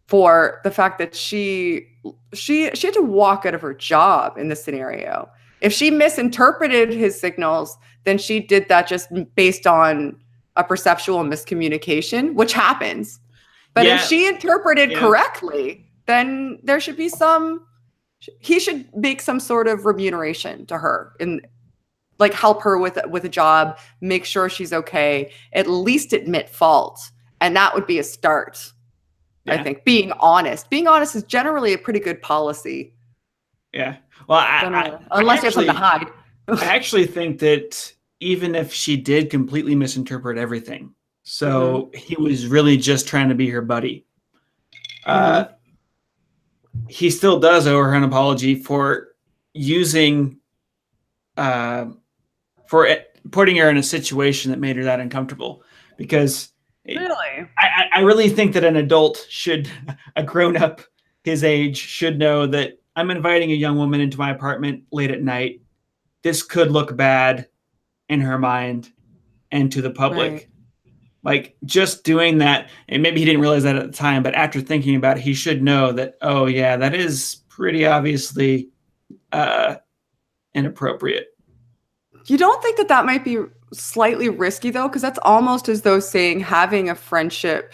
for the fact that she had to walk out of her job in this scenario. If she misinterpreted his signals, then she did that just based on a perceptual miscommunication, which happens. But if she interpreted correctly, then there should be he should make some sort of remuneration to her and like help her with a job, make sure she's okay, at least admit fault. And that would be a start. I think being honest is generally a pretty good policy. Yeah. Well, unless you have something to hide. I actually think that even if she did completely misinterpret everything, so he was really just trying to be her buddy, he still does owe her an apology for using, for putting her in a situation that made her that uncomfortable. Because really, I really think that an adult should, a grown-up his age, should know that I'm inviting a young woman into my apartment late at night. This could look bad in her mind and to the public. Right. Like, just doing that, and maybe he didn't realize that at the time, but after thinking about it, he should know that, oh yeah, that is pretty obviously inappropriate. You don't think that might be slightly risky though? Because that's almost as though saying having a friendship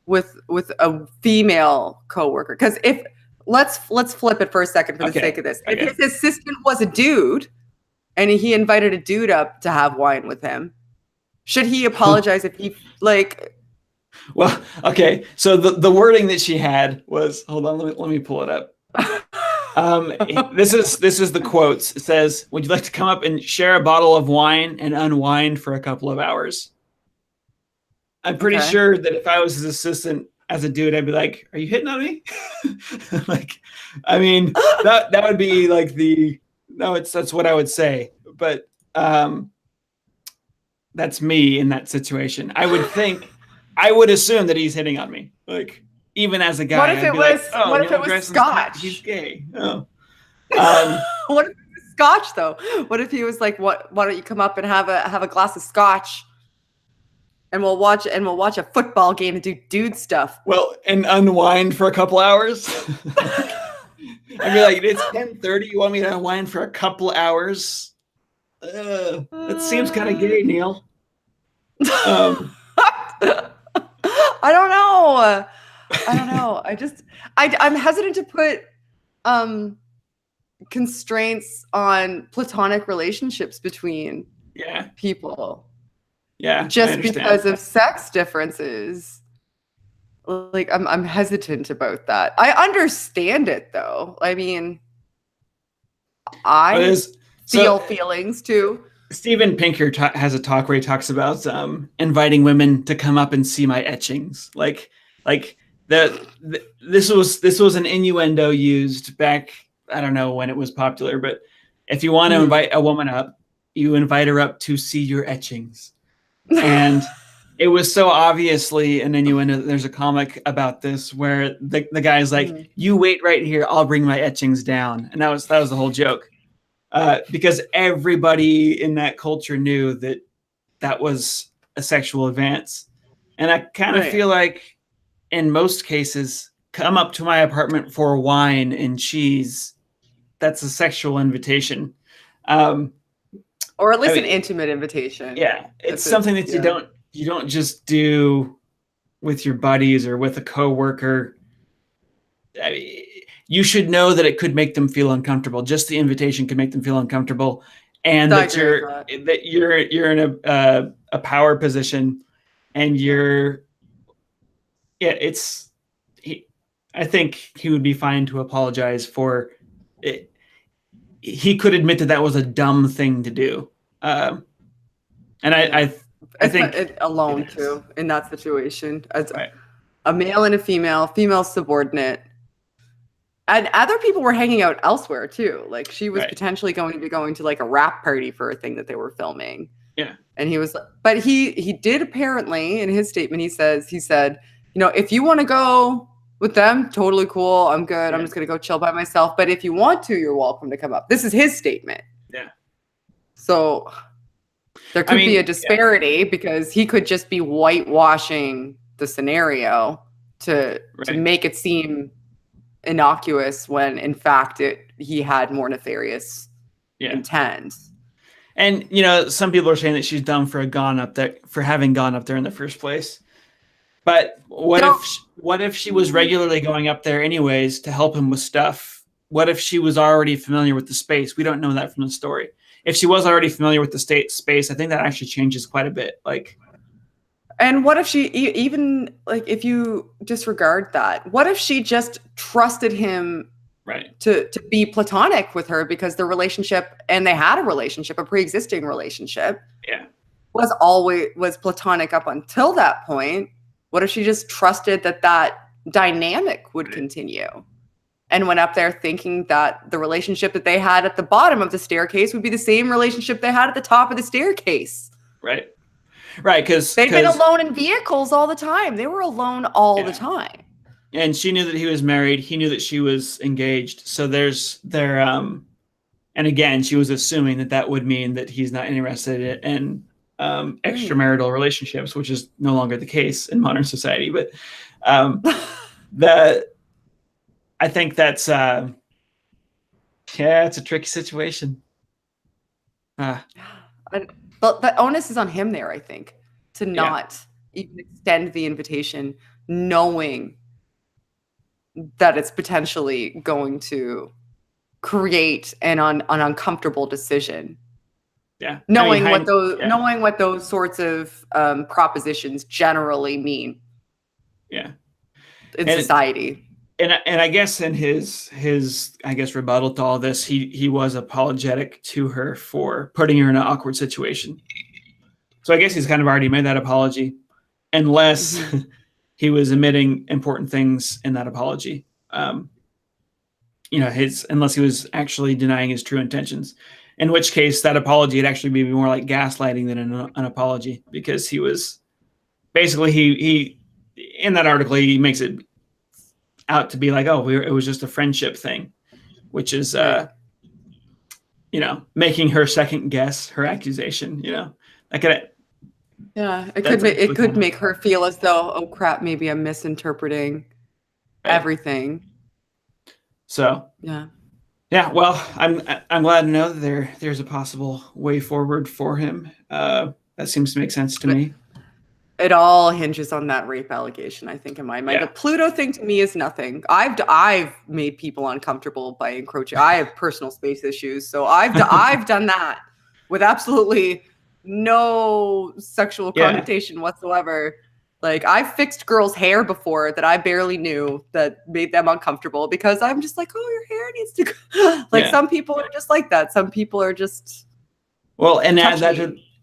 with a female coworker. Because if let's flip it for a second for the sake of this. If his assistant was a dude and he invited a dude up to have wine with him, should he apologize if he like? Well, okay. So the wording that she had was, hold on, let me pull it up. This is the quotes. It says, "Would you like to come up and share a bottle of wine and unwind for a couple of hours?" I'm pretty sure that if I was his assistant as a dude, I'd be like, "Are you hitting on me?" Like, I mean, that would be like that's what I would say. But that's me in that situation. I would assume that he's hitting on me. Like, even as a guy. What if it was Scotch? He's gay. Oh. What if it was Scotch though? What if he was like, why don't you come up and have a glass of Scotch? And we'll watch a football game and do dude stuff. Well, and unwind for a couple hours. I'd be like, it's 10:30. You want me to unwind for a couple hours? That seems kind of gay, Neil. I don't know. I'm hesitant to put constraints on platonic relationships between people. Yeah. Just because of sex differences. Like I'm hesitant about that. I understand it though. I mean, I feel feelings too. Steven Pinker has a talk where he talks about inviting women to come up and see my etchings. Like this was an innuendo used back, I don't know when it was popular, but if you want to invite a woman up, you invite her up to see your etchings. And it was so obviously an innuendo. There's a comic about this where the guy's like, "You wait right here, I'll bring my etchings down," and that was the whole joke, because everybody in that culture knew that was a sexual advance, and I kind of feel like in most cases, come up to my apartment for wine and cheese, that's a sexual invitation. Or at least an intimate invitation. Yeah, it's something that you don't just do with your buddies or with a coworker. I mean, you should know that it could make them feel uncomfortable. Just the invitation could make them feel uncomfortable, and that you're in a power position, and you're. Yeah, I think he would be fine to apologize for it. He could admit that was a dumb thing to do, and I think it alone too in that situation as a male and a female subordinate, and other people were hanging out elsewhere too. Like she was potentially going to be going to like a rap party for a thing that they were filming. Yeah, and but he did apparently in his statement he said, you know, if you want to go With them, totally cool. I'm good. Yeah. I'm just going to go chill by myself. But if you want to, you're welcome to come up. This is his statement. Yeah. So there could be a disparity because he could just be whitewashing the scenario to make it seem innocuous when in fact he had more nefarious intent. And you know, some people are saying that she's dumb for having gone up there in the first place. But what if she was regularly going up there anyways to help him with stuff? What if she was already familiar with the space? We don't know that from the story. If she was already familiar with the space, I think that actually changes quite a bit. And what if she even if you disregard that, what if she just trusted him to be platonic with her because the relationship, and they had a pre-existing relationship, was platonic up until that point? What if she just trusted that dynamic would continue and went up there thinking that the relationship that they had at the bottom of the staircase would be the same relationship they had at the top of the staircase? Right. Because they've been alone in vehicles all the time. They were alone all the time. And she knew that he was married. He knew that she was engaged. So and again, she was assuming that would mean that he's not interested in extramarital relationships, which is no longer the case in modern society. But I think that's it's a tricky situation. But the onus is on him there, I think, to not even extend the invitation, knowing that it's potentially going to create an uncomfortable decision. Yeah. Knowing what those sorts of propositions generally mean. Yeah. In society. And I guess in his rebuttal to all this, he was apologetic to her for putting her in an awkward situation. So I guess he's kind of already made that apology, unless he was omitting important things in that apology. Unless he was actually denying his true intentions, in which case that apology would actually be more like gaslighting than an apology, because he was basically he in that article he makes it out to be like, it was just a friendship thing, which is making her second guess her accusation. It could make her feel as though, oh crap, maybe I'm misinterpreting everything. So well, I'm glad to know that there's a possible way forward for him. That seems to make sense to me. It all hinges on that rape allegation, I think, in my mind. The Pluto thing to me is nothing. I've made people uncomfortable by encroaching. I have personal space issues, so I've done that with absolutely no sexual connotation whatsoever. I've fixed girls' hair before that I barely knew that made them uncomfortable, because I'm just like, oh, your hair needs to go. Some people are just like that. Some people are just and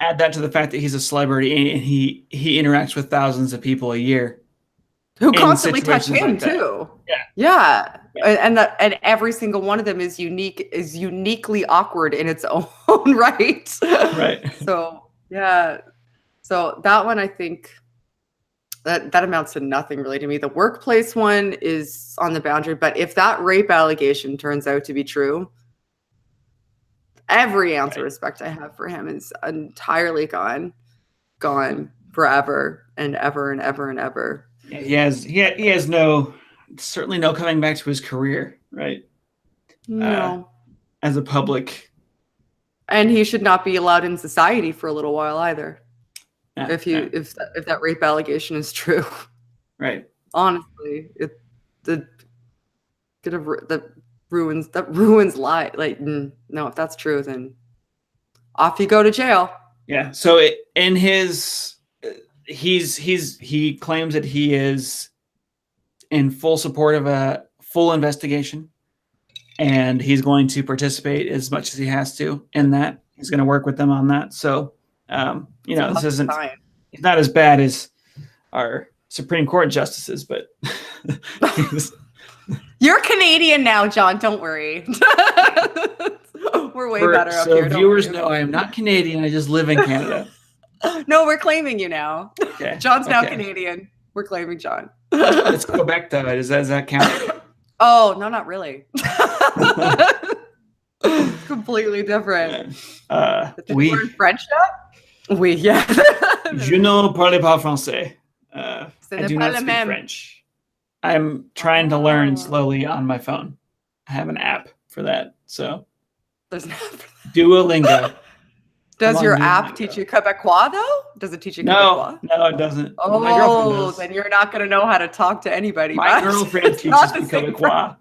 add that to the fact that he's a celebrity and he interacts with thousands of people a year who constantly touch him too. And every single one of them is uniquely awkward in its own right. So that one, I think that amounts to nothing really to me. The workplace one is on the boundary, but if that rape allegation turns out to be true, every ounce of respect I have for him is entirely gone forever and ever and ever and ever. He has certainly no coming back to his career, right? No. As a public. And he should not be allowed in society for a little while either. If that rape allegation is true. Right. Honestly, that ruins life. No, if that's true, then off you go to jail. Yeah. So he claims that he is in full support of a full investigation, and he's going to participate as much as he has to in that. He's going to work with them on that. So, this isn't it's not as bad as our Supreme Court justices, but you're Canadian now, Jon. Don't worry. We're way better up here. So viewers know I am not Canadian. I just live in Canada. No, we're claiming you now. Okay. Jon's now Canadian. We're claiming Jon. Let's go back to it. Does that count? Oh, no, not really. It's completely different. Did you learn French yet? Oui, yeah. Je ne parle pas français. I do not speak même. French. I'm trying to learn slowly on my phone. I have an app for that. So There's an app for that. Duolingo. Does your app teach you Quebecois, though? Does it teach you Quebecois? No, it doesn't. Oh, my girlfriend does. Then you're not going to know how to talk to anybody. My girlfriend teaches me Quebecois.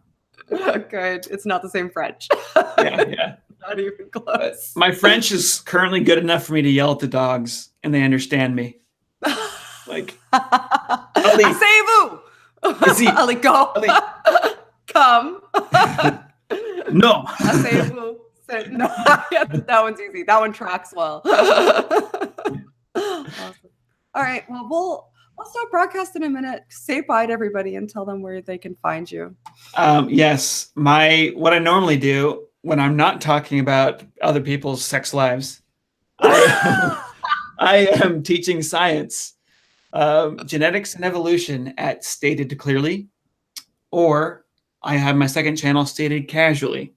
Good. It's not the same French. Yeah. Not even close. My French is currently good enough for me to yell at the dogs, and they understand me. Like, Asseyez-vous! Ali, go. Come. No. Asseyez-vous. No. That one's easy. That one tracks well. Awesome. All right. Well, I'll stop broadcasting in a minute. Say bye to everybody and tell them where they can find you. Yes. What I normally do when I'm not talking about other people's sex lives, I am teaching science, genetics and evolution at Stated Clearly, or I have my second channel, Stated Casually,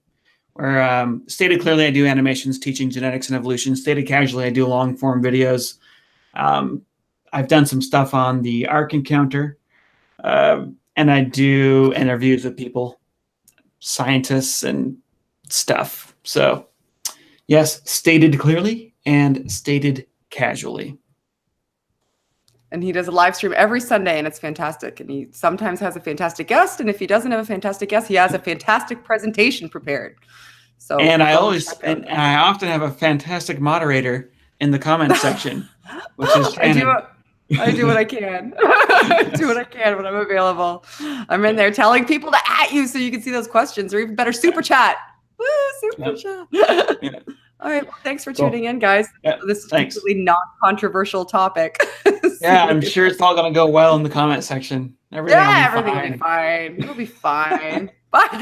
where Stated Clearly I do animations teaching genetics and evolution. Stated Casually I do long form videos. I've done some stuff on the Ark Encounter, and I do interviews with people, scientists and stuff. So yes, Stated Clearly and Stated Casually. And he does a live stream every Sunday, and it's fantastic. And he sometimes has a fantastic guest. And if he doesn't have a fantastic guest, he has a fantastic presentation prepared. So, and I often have a fantastic moderator in the comment section, which is Shannon. I do what I can. I do what I can when I'm available. I'm in there telling people to @ you so you can see those questions, or even better, super chat. Woo, super chat. Yeah. All right. Well, thanks for tuning in, guys. Yeah, this is a completely non-controversial topic. Yeah, I'm sure it's all going to go well in the comment section. Everything will be fine. It'll be fine. Bye.